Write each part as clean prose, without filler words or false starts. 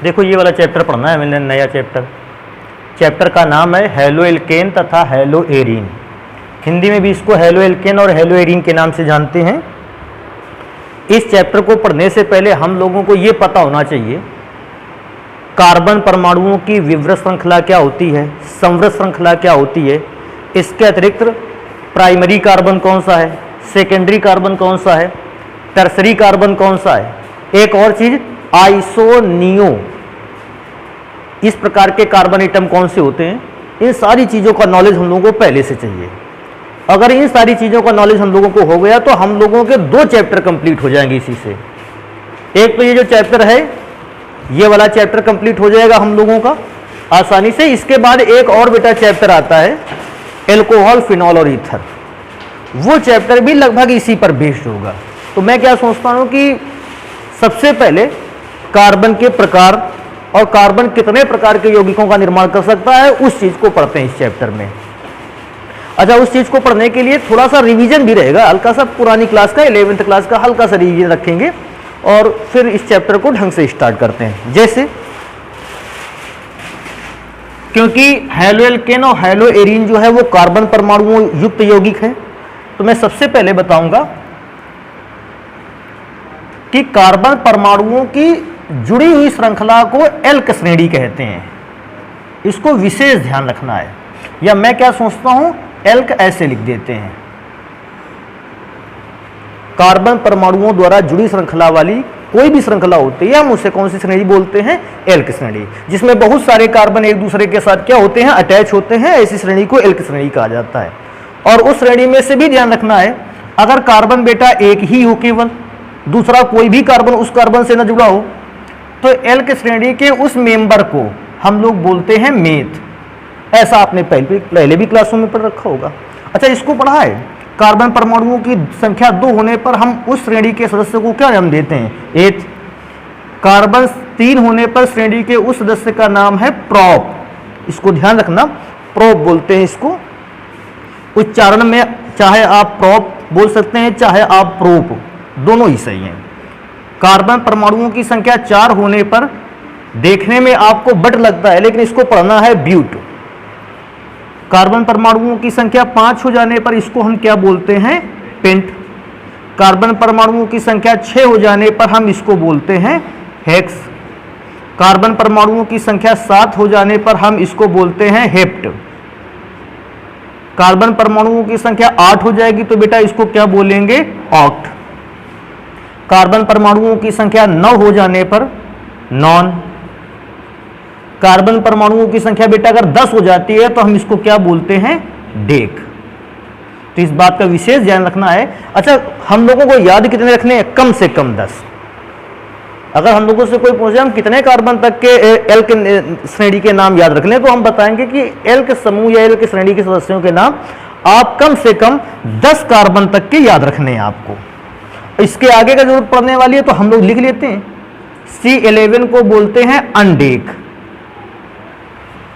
देखो ये वाला चैप्टर पढ़ना है मैंने, नया चैप्टर का नाम है हैलो एल्केन तथा हैलो एरीन। हिंदी में भी इसको हैलो एल्केन और हैलो एरीन के नाम से जानते हैं। इस चैप्टर को पढ़ने से पहले हम लोगों को ये पता होना चाहिए कार्बन परमाणुओं की विवृत श्रृंखला क्या होती है, संवृत श्रृंखला क्या होती है। इसके अतिरिक्त प्राइमरी कार्बन कौन सा है, सेकेंडरी कार्बन कौन सा है, टर्सरी कार्बन कौन सा है। एक और चीज आइसोनियो, इस प्रकार के कार्बन एटम कौन से होते हैं। इन सारी चीज़ों का नॉलेज हम लोगों को पहले से चाहिए। अगर इन सारी चीज़ों का नॉलेज हम लोगों को हो गया तो हम लोगों के 2 चैप्टर कंप्लीट हो जाएंगे इसी से। एक तो ये जो चैप्टर है ये वाला चैप्टर कंप्लीट हो जाएगा हम लोगों का आसानी से। इसके बाद एक और बेटा चैप्टर आता है एल्कोहल, फिनॉल और ईथर। वो चैप्टर भी लगभग इसी पर बेस्ड होगा। तो मैं क्या सोचता हूँ कि सबसे पहले कार्बन के प्रकार और कार्बन कितने प्रकार के यौगिकों का निर्माण कर सकता है उस चीज़ को पढ़ते हैं इस चैप्टर में। अच्छा, उस चीज़ को पढ़ने के लिए थोड़ा सा रिवीजन भी रहेगा, हल्का सा पुरानी क्लास का 11th क्लास का हल्का सा रिवीजन रखेंगे और फिर इस चैप्टर को ढंग से स्टार्ट करते हैं। जैसे क्योंकि हैलो एल्केन और हैलो एरीन जो है वो कार्बन परमाणुओं युक्त यौगिक है, तो मैं सबसे पहले बताऊंगा कि कार्बन परमाणुओं की जुड़ी हुई श्रृंखला को एल्क श्रेणी कहते हैं। इसको विशेष ध्यान रखना है, या मैं क्या सोचता हूं एल्क ऐसे लिख देते हैं। कार्बन परमाणुओं द्वारा जुड़ी श्रृंखला वाली कोई भी श्रृंखला होती है हम उसे कौन सी श्रेणी बोलते हैं, एल्क श्रेणी। जिसमें बहुत सारे कार्बन एक दूसरे के साथ क्या होते हैं, अटैच होते हैं, ऐसी श्रेणी को एल्क श्रेणी कहा जाता है। और उस श्रेणी में से भी ध्यान रखना है अगर कार्बन बेटा एक ही हो केवल, दूसरा कोई भी कार्बन उस कार्बन से न जुड़ा हो, तो एल्क श्रेणी के उस मेंबर को हम लोग बोलते हैं मेथ। ऐसा आपने पहले भी क्लासों में पढ़ रखा होगा। अच्छा, इसको पढ़ा है कार्बन परमाणुओं की संख्या 2 होने पर हम उस श्रेणी के सदस्य को क्या नाम देते हैं, एथ। कार्बन 3 होने पर श्रेणी के उस सदस्य का नाम है प्रोप। इसको ध्यान रखना, प्रोप बोलते हैं इसको। उच्चारण में चाहे आप प्रोप बोल सकते हैं चाहे आप प्रोप, दोनों ही सही हैं। कार्बन परमाणुओं की संख्या 4 होने पर देखने में आपको बट लगता है लेकिन इसको पढ़ना है ब्यूट। कार्बन परमाणुओं की संख्या 5 हो जाने पर इसको हम क्या बोलते हैं, पेंट। कार्बन परमाणुओं की संख्या 6 हो जाने पर हम इसको बोलते हैं हेक्स। कार्बन परमाणुओं की संख्या 7 हो जाने पर हम इसको बोलते हैं हेप्ट। कार्बन परमाणुओं की संख्या 8 हो जाएगी तो बेटा इसको क्या बोलेंगे, ऑक्ट। कार्बन परमाणुओं की संख्या 9 हो जाने पर नॉन। कार्बन परमाणुओं की संख्या बेटा अगर 10 हो जाती है तो हम इसको क्या बोलते हैं, डेक। तो इस बात का विशेष ध्यान रखना है। अच्छा, हम लोगों को याद कितने रखने हैं, कम से कम 10। अगर हम लोगों से कोई पूछे हम कितने कार्बन तक के एल्क श्रेणी के नाम याद रख लें तो हम बताएंगे कि एल्क समूह या एल्क श्रेणी के सदस्यों के नाम आप कम से कम 10 कार्बन तक के याद रखने हैं आपको। इसके आगे का जरूरत पड़ने वाली है तो हम लोग लिख लेते हैं। C11 को बोलते हैं अनडेक।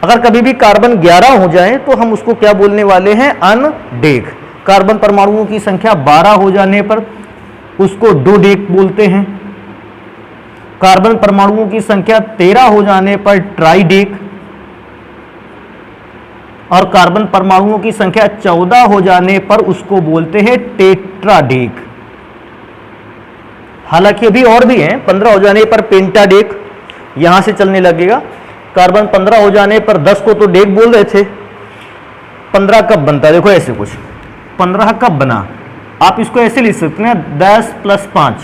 अगर कभी भी कार्बन 11 हो जाए तो हम उसको क्या बोलने वाले हैं, अनडेक। कार्बन परमाणुओं की संख्या 12 हो जाने पर उसको डोडेक बोलते हैं। कार्बन परमाणुओं की संख्या 13 हो जाने पर ट्राइडेक। और कार्बन परमाणुओं की संख्या 14 हो जाने पर उसको बोलते हैं टेट्राडेक। हालांकि अभी और भी हैं, 15 हो जाने पर पेंटाडेक, यहां से चलने लगेगा। कार्बन 15 हो जाने पर 10 को तो डेक बोल रहे थे, 15 कब बनता है, देखो ऐसे कुछ 15 कब बना, आप इसको ऐसे लिख सकते हैं 10 + 5,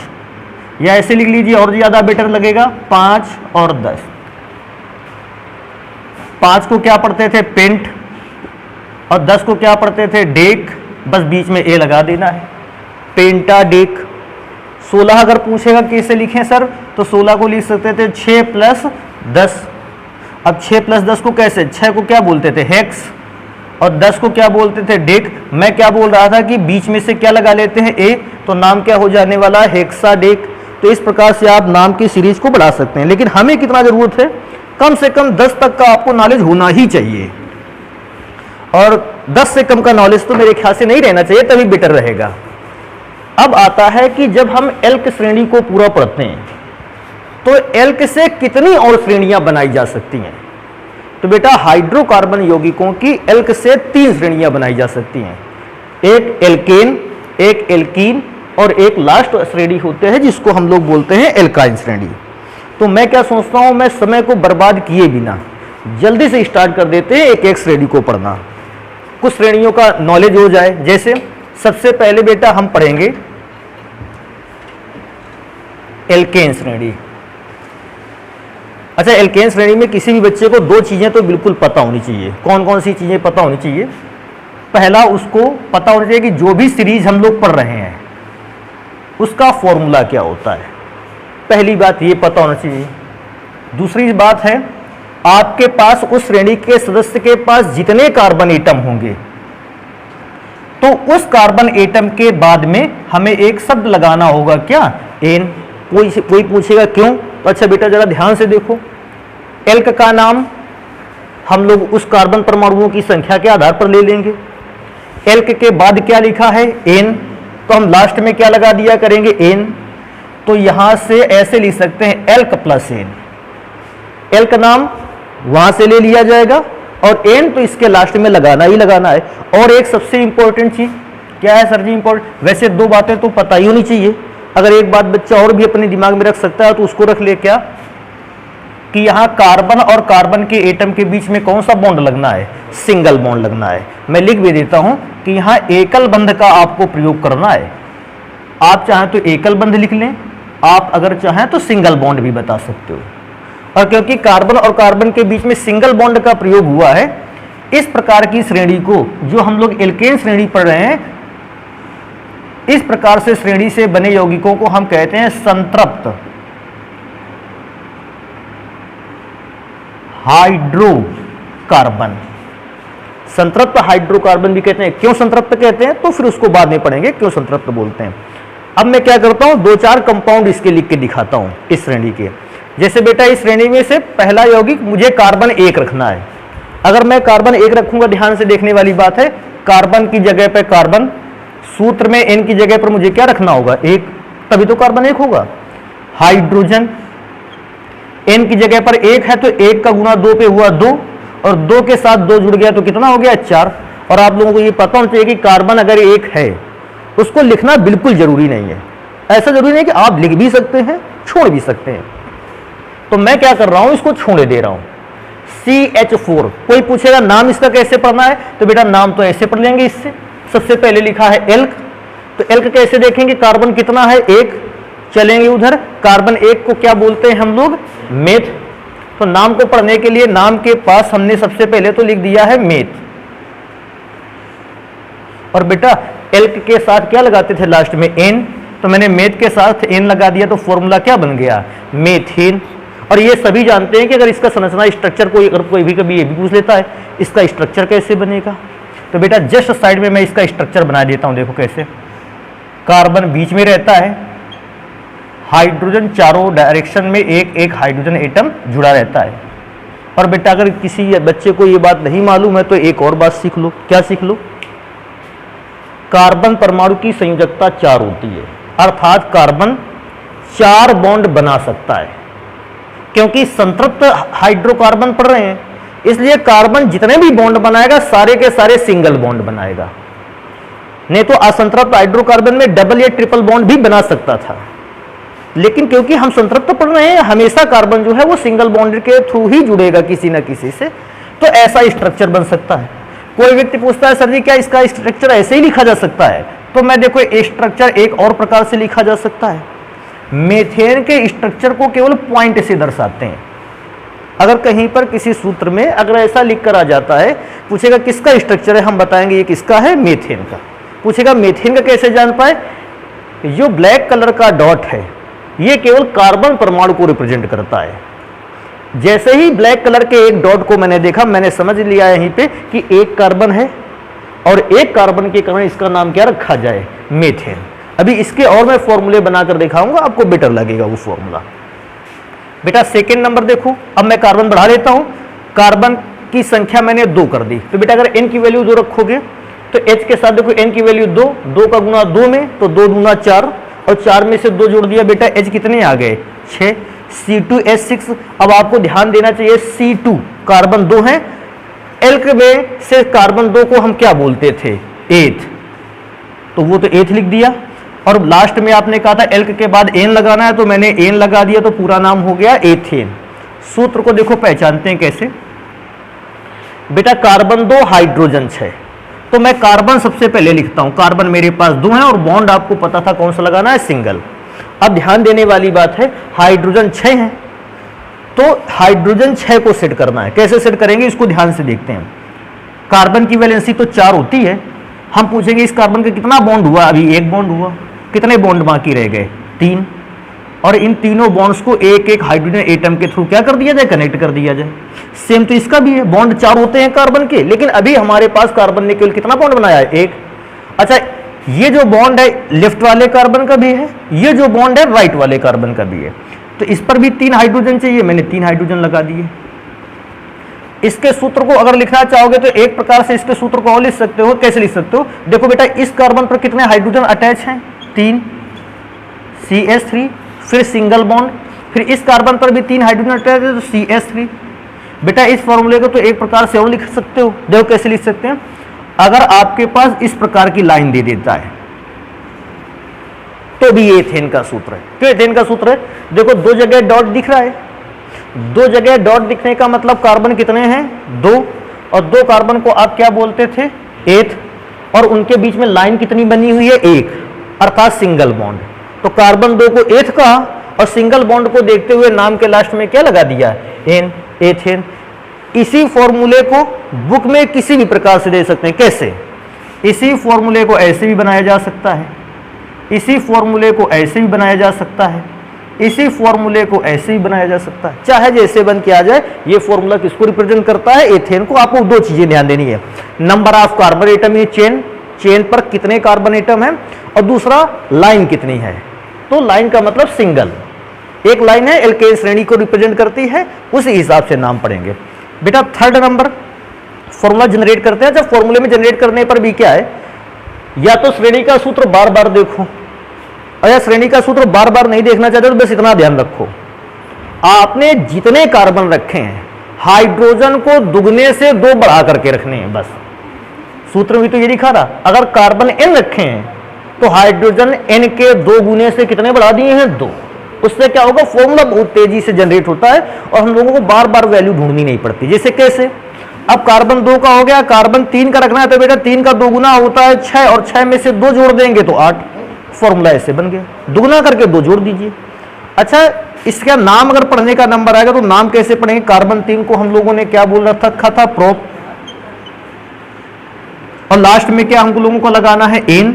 या ऐसे लिख लीजिए और ज़्यादा बेटर लगेगा 5 और 10। 5 को क्या पढ़ते थे, पेंट, और 10 को क्या पढ़ते थे, डेक। बस बीच में ए लगा देना है, पेंटाडेक। 16 अगर पूछेगा कैसे लिखें सर, तो 16 को लिख सकते थे 6 + 10। अब 6 + 10 को कैसे, 6 को क्या बोलते थे, हेक्स, और 10 को क्या बोलते थे, डेक। मैं क्या बोल रहा था कि बीच में से क्या लगा लेते हैं, ए, तो नाम क्या हो जाने वाला है, हेक्साडेक। तो इस प्रकार से आप नाम की सीरीज को बढ़ा सकते हैं। लेकिन हमें कितना जरूरत है, कम से कम 10 तक का आपको नॉलेज होना ही चाहिए, और 10 से कम का नॉलेज तो मेरे ख्याल से नहीं रहना चाहिए, तभी बेटर रहेगा। अब आता है कि जब हम एल्क श्रेणी को पूरा पढ़ते हैं तो एल्क से कितनी और श्रेणियां बनाई जा सकती हैं? तो बेटा हाइड्रोकार्बन यौगिकों की एल्क से 3 श्रेणियां बनाई जा सकती हैं, एक एल्केन, एक एल्कीन और एक लास्ट श्रेणी होते हैं जिसको हम लोग बोलते हैं एल्काइन श्रेणी। तो मैं क्या सोचता हूं, मैं समय को बर्बाद किए बिना जल्दी से स्टार्ट कर देते हैं एक एक श्रेणी को पढ़ना, कुछ श्रेणियों का नॉलेज हो जाए। जैसे सबसे पहले बेटा हम पढ़ेंगे एल्केन श्रेणी। अच्छा, एल्केन श्रेणी में किसी भी बच्चे को 2 चीजें तो बिल्कुल पता होनी चाहिए। कौन कौन सी चीजें पता होनी चाहिए? पहला, उसको पता होना चाहिए कि जो भी सीरीज हम लोग पढ़ रहे हैं उसका फॉर्मूला क्या होता है, पहली बात ये पता होना चाहिए। दूसरी बात है, आपके पास उस श्रेणी के सदस्य के पास जितने कार्बन एटम होंगे तो उस कार्बन एटम के बाद में हमें एक शब्द लगाना होगा, क्या? एन। कोई पूछेगा क्यों? तो अच्छा बेटा जरा ध्यान से देखो, एल्क का नाम हम लोग उस कार्बन परमाणुओं की संख्या के आधार पर ले लेंगे। एल्क के बाद क्या लिखा है? एन। तो हम लास्ट में क्या लगा दिया करेंगे? एन। तो यहां से ऐसे लिख सकते हैं एल्क प्लस एन। एल्क नाम वहां से ले लिया जाएगा और एन तो इसके लास्ट में लगाना ही लगाना है। और एक सबसे इंपॉर्टेंट चीज क्या है सर जी? इंपॉर्टेंट, वैसे 2 बातें तो पता ही होनी चाहिए, अगर एक बात बच्चा और भी अपने दिमाग में रख सकता है तो उसको रख ले, क्या? कि यहां कार्बन और कार्बन के एटम के बीच में कौन सा बॉन्ड लगना है? सिंगल बॉन्ड लगना है। मैं लिख भी देता हूं कि यहां एकल बंध का आपको प्रयोग करना है। आप चाहें तो एकल बंध लिख लें, आप अगर चाहें तो सिंगल बॉन्ड भी बता सकते हो। और क्योंकि कार्बन और कार्बन के बीच में सिंगल बॉन्ड का प्रयोग हुआ है, इस प्रकार की श्रेणी को जो हम लोग एल्केन श्रेणी पढ़ रहे हैं, इस प्रकार से श्रेणी से बने यौगिकों को हम कहते हैं संतृप्त हाइड्रोकार्बन। संतृप्त हाइड्रोकार्बन भी कहते हैं। क्यों संतृप्त कहते हैं तो फिर उसको बाद में पढ़ेंगे क्यों संतृप्त बोलते हैं। अब मैं क्या करता हूं, 2-4 कंपाउंड इसके लिख के दिखाता हूं इस श्रेणी के। जैसे बेटा इस श्रेणी में से पहला यौगिक मुझे कार्बन 1 रखना है। अगर मैं कार्बन 1 रखूंगा, ध्यान से देखने वाली बात है, कार्बन की जगह पे कार्बन, सूत्र में एन की जगह पर मुझे क्या रखना होगा? 1, तभी तो कार्बन 1 होगा। हाइड्रोजन, एन की जगह पर 1 है तो 1 का गुना 2 पे हुआ 2, और 2 के साथ 2 जुड़ गया तो कितना हो गया? 4। और आप लोगों को ये पता होना चाहिए कि कार्बन अगर 1 है उसको लिखना बिल्कुल जरूरी नहीं है। ऐसा जरूरी नहीं कि आप लिख भी सकते हैं, छोड़ भी सकते हैं। तो मैं क्या कर रहा हूं, इसको छोड़े दे रहा हूं। CH4। कोई पूछेगा नाम इसका कैसे पढ़ना है, तो बेटा नाम तो ऐसे पढ़ लेंगे। इससे सबसे पहले लिखा है एल्क, तो एल्क कैसे देखेंगे? कार्बन कितना है? 1। चलेंगे उधर, कार्बन 1 को क्या बोलते हैं हम लोग? मेथ। तो नाम को पढ़ने के लिए नाम के पास हमने सबसे पहले तो लिख दिया है मेथ। और बेटा एल्क के साथ क्या लगाते थे लास्ट में? एन। तो मैंने मेथ के साथ एन लगा दिया तो फॉर्मूला क्या बन गया? मेथेन। और ये सभी जानते हैं कि अगर इसका संरचना स्ट्रक्चर कोई भी कभी ये भी पूछ लेता है, इसका स्ट्रक्चर कैसे बनेगा, तो बेटा जस्ट साइड में मैं इसका स्ट्रक्चर बना देता हूं। देखो कैसे, कार्बन बीच में रहता है, हाइड्रोजन चारों डायरेक्शन में एक एक हाइड्रोजन एटम जुड़ा रहता है। और बेटा अगर किसी बच्चे को ये बात नहीं मालूम है तो एक और बात सीख लो। क्या सीख लो? कार्बन परमाणु की संयोजकता 4 होती है, अर्थात कार्बन 4 बॉन्ड बना सकता है। क्योंकि संतृप्त हाइड्रोकार्बन पढ़ रहे हैं, इसलिए कार्बन जितने भी बॉन्ड बनाएगा सारे के सारे सिंगल बॉन्ड बनाएगा। नहीं तो असंतृप्त हाइड्रोकार्बन में डबल या ट्रिपल बॉन्ड भी बना सकता था, लेकिन क्योंकि हम संतृप्त पढ़ रहे हैं, हमेशा कार्बन जो है वो सिंगल बॉन्ड के थ्रू ही जुड़ेगा किसी ना किसी से, तो ऐसा स्ट्रक्चर बन सकता है। कोई व्यक्ति पूछता है सर जी क्या इसका स्ट्रक्चर ऐसे ही लिखा जा सकता है, तो मैं देखो स्ट्रक्चर एक और प्रकार से लिखा जा सकता है। मेथेन के स्ट्रक्चर को केवल पॉइंट से दर्शाते हैं। अगर कहीं पर किसी सूत्र में अगर ऐसा लिख कर आ जाता है, पूछेगा किसका स्ट्रक्चर है, हम बताएंगे ये किसका है, मेथेन का। पूछेगा मेथेन का कैसे जान पाए, जो ब्लैक कलर का डॉट है ये केवल कार्बन परमाणु को रिप्रेजेंट करता है। जैसे ही ब्लैक कलर के एक डॉट को मैंने देखा, मैंने समझ लिया यहीं पे कि एक कार्बन है और एक कार्बन के कारण इसका नाम क्या रखा जाए, मेथेन। अभी इसके और मैं फॉर्मूले बनाकर दिखाऊंगा, आपको बेटर लगेगा वो फॉर्मूला। बेटा सेकेंड नंबर देखो, अब मैं कार्बन बढ़ा लेता हूं, कार्बन की संख्या मैंने 2 कर दी। तो बेटा अगर n की वैल्यू 2 रखोगे तो h के साथ देखो n की वैल्यू 2, 2 का गुना 2 में तो 2 दूना 4, और 4 में से 2 जोड़ दिया बेटा h कितने आ गए, 6, C2H6। अब आपको ध्यान देना चाहिए C2 कार्बन 2 है, एल्क में से कार्बन 2 को हम क्या बोलते थे, एथ, तो वो तो एथ लिख दिया। और लास्ट में आपने कहा था एल्क के बाद एन लगाना है, तो मैंने एन लगा दिया, तो पूरा नाम हो गया एथेन। सूत्र को देखो पहचानते हैं कैसे बेटा, कार्बन 2 हाइड्रोजन 6, तो मैं कार्बन सबसे पहले लिखता हूं, कार्बन मेरे पास 2 है और बॉन्ड आपको पता था कौन सा लगाना है, सिंगल। अब ध्यान देने वाली बात है, हाइड्रोजन 6 है, तो हाइड्रोजन 6 को सेट करना है। कैसे सेट करेंगे इसको ध्यान से देखते हैं। कार्बन की वैलेंसी तो 4 होती है, हम पूछेंगे इस कार्बन का कितना बॉन्ड हुआ, अभी 1 बॉन्ड हुआ, कितने बॉन्ड बाकी रह गए, 3, और इन तीनों बॉन्ड्स को एक एक हाइड्रोजन एटम के थ्रू क्या कर दिया जाए, कनेक्ट कर दिया जाए। सेम तो इसका भी है, बॉन्ड 4 होते हैं कार्बन के, लेकिन अभी हमारे पास कार्बन ने केवल कितना बॉन्ड बनाया है, 1। अच्छा, ये जो बॉन्ड है लेफ्ट वाले कार्बन का भी है, ये जो बॉन्ड है राइट वाले कार्बन का भी है, तो इस पर भी 3 हाइड्रोजन चाहिए, मैंने 3 हाइड्रोजन लगा दिए। इसके सूत्र को अगर लिखना चाहोगे तो एक प्रकार से इसके सूत्र को और लिख सकते हो। कैसे लिख सकते हो, देखो बेटा, इस कार्बन पर कितने हाइड्रोजन अटैच हैं, 3, CH3, फिर सिंगल बॉन्ड, फिर इस कार्बन पर भी 3 हाइड्रोजन अटैच है, तो CH3। बेटा इस फॉर्मूले को तो एक प्रकार से और लिख सकते हो, देखो कैसे लिख सकते हैं। अगर आपके पास इस प्रकार की लाइन दे देता है तो भी एथेन का सूत्र है। क्यों एथेन का सूत्र है, देखो 2 जगह डॉट दिख रहा है, 2 जगह डॉट दिखने का मतलब कार्बन कितने हैं, 2, और 2 कार्बन को आप क्या बोलते थे, एथ, और उनके बीच में लाइन कितनी बनी हुई है, 1, अर्थात सिंगल बॉन्ड। तो कार्बन 2 को एथ कहा और सिंगल बॉन्ड को देखते हुए नाम के लास्ट में क्या लगा दिया, एन, एथेन। इसी फॉर्मूले को बुक में किसी भी प्रकार से दे सकते हैं। कैसे, इसी फॉर्मूले को ऐसे भी बनाया जा सकता है, इसी फॉर्मूले को ऐसे भी बनाया जा सकता है, इसी फॉर्मूले को ऐसे ही बनाया जा सकता है, चाहे जैसे बन के आ जाए। ये फॉर्मूला किसको रिप्रेजेंट करता है, एथेन को। आपको 2 चीजें ध्यान देनी है, number of carbon atom in chain, chain पर कितने कार्बन एटम है, और दूसरा लाइन कितनी है। तो लाइन का मतलब सिंगल, एक लाइन है एल्केन श्रेणी को रिप्रेजेंट करती है, उसी हिसाब से नाम पढ़ेंगे। बेटा 3rd नंबर फॉर्मूला जनरेट करते हैं। जब फॉर्मूले में जनरेट करने पर भी क्या है, या तो श्रेणी का सूत्र बार बार देखो, और या श्रेणी का सूत्र बार बार नहीं देखना चाहते तो बस इतना ध्यान रखो, आपने जितने कार्बन रखे हैं हाइड्रोजन को दुगने से 2 बढ़ा करके रखने हैं, बस। सूत्र में तो ये लिखा था, अगर कार्बन n रखे हैं तो हाइड्रोजन n के 2 गुने से कितने बढ़ा दिए हैं, 2। उससे क्या होगा, फॉर्मूला बहुत तेजी से जनरेट होता है और हम लोगों को बार बार वैल्यू ढूंढनी नहीं पड़ती। जैसे कैसे, अब कार्बन 2 का हो गया, कार्बन 3 का रखना है तो बेटा 3 का 2 गुना होता है 6, और 6 में से 2 जोड़ देंगे तो 8। फॉर्मूला ऐसे बन गया, दुगना करके 2 जोड़ दीजिए। अच्छा, इसका नाम अगर पढ़ने का नंबर आएगा तो नाम कैसे पढ़ेंगे, कार्बन 3 को हम लोगों ने क्या बोल रखा था, प्रोप, और लास्ट में क्या हम लोगों को लगाना है, एन।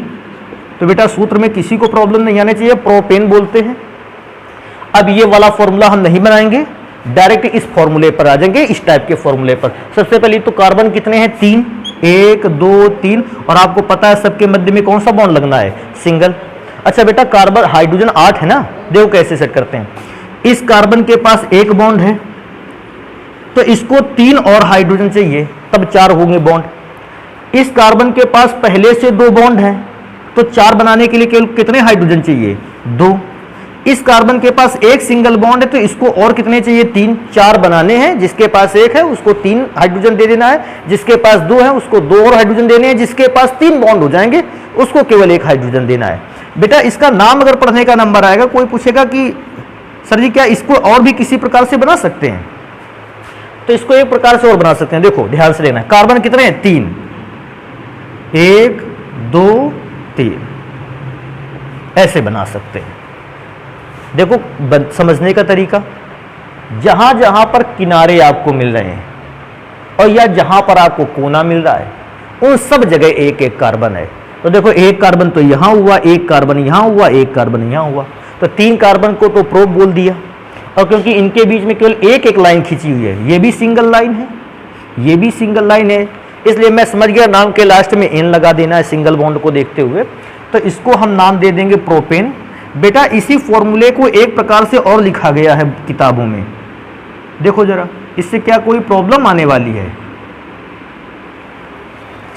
तो बेटा सूत्र में किसी को प्रॉब्लम नहीं आनी चाहिए, प्रोपेन बोलते हैं। अब ये वाला फॉर्मूला हम नहीं बनाएंगे, डायरेक्ट इस फॉर्मूले पर आ जाएंगे, इस टाइप के फॉर्मूले पर। सबसे पहले तो कार्बन कितने हैं, 3, 1, 2, 3, और आपको पता है सबके मध्य में कौन सा बॉन्ड लगना है, सिंगल। अच्छा बेटा, कार्बन हाइड्रोजन 8 है ना, देखो कैसे सेट करते हैं। इस कार्बन के पास 1 बॉन्ड है, तो इसको 3 और हाइड्रोजन चाहिए, तब 4 होंगे बॉन्ड। इस कार्बन के पास पहले से 2 बॉन्ड है, तो 4 बनाने के लिए केवल कितने हाइड्रोजन चाहिए, 2। इस कार्बन के पास 1 सिंगल बॉन्ड है, तो इसको और कितने चाहिए, 3। 4 बनाने हैं, जिसके पास 1 है उसको 3 हाइड्रोजन दे देना है, जिसके पास 2 है उसको 2 और हाइड्रोजन देने हैं, जिसके पास 3 बॉन्ड हो जाएंगे उसको केवल 1 हाइड्रोजन देना है। बेटा इसका नाम अगर पढ़ने का नंबर आएगा, कोई पूछेगा कि सर जी क्या इसको और भी किसी प्रकार से बना सकते हैं, तो इसको एक प्रकार से और बना सकते हैं। देखो ध्यान से लेना, कार्बन कितने हैं, 3, 1, 2, 3, ऐसे बना सकते हैं। देखो समझने का तरीका, जहां जहां पर किनारे आपको मिल रहे हैं और या जहां पर आपको कोना मिल रहा है, उन सब जगह 1-1 कार्बन है। तो देखो 1 कार्बन तो यहां हुआ, 1 कार्बन यहां हुआ, 1 कार्बन यहां हुआ, तो 3 कार्बन को तो प्रोप बोल दिया। और क्योंकि इनके बीच में केवल 1-1 लाइन खींची हुई है, ये भी सिंगल लाइन है, ये भी सिंगल लाइन है, इसलिए मैं समझ गया नाम के लास्ट में एन लगा देना है सिंगल बॉन्ड को देखते हुए। तो इसको हम नाम दे देंगे प्रोपेन। बेटा इसी फॉर्मूले को एक प्रकार से और लिखा गया है किताबों में, देखो जरा, इससे क्या कोई प्रॉब्लम आने वाली है?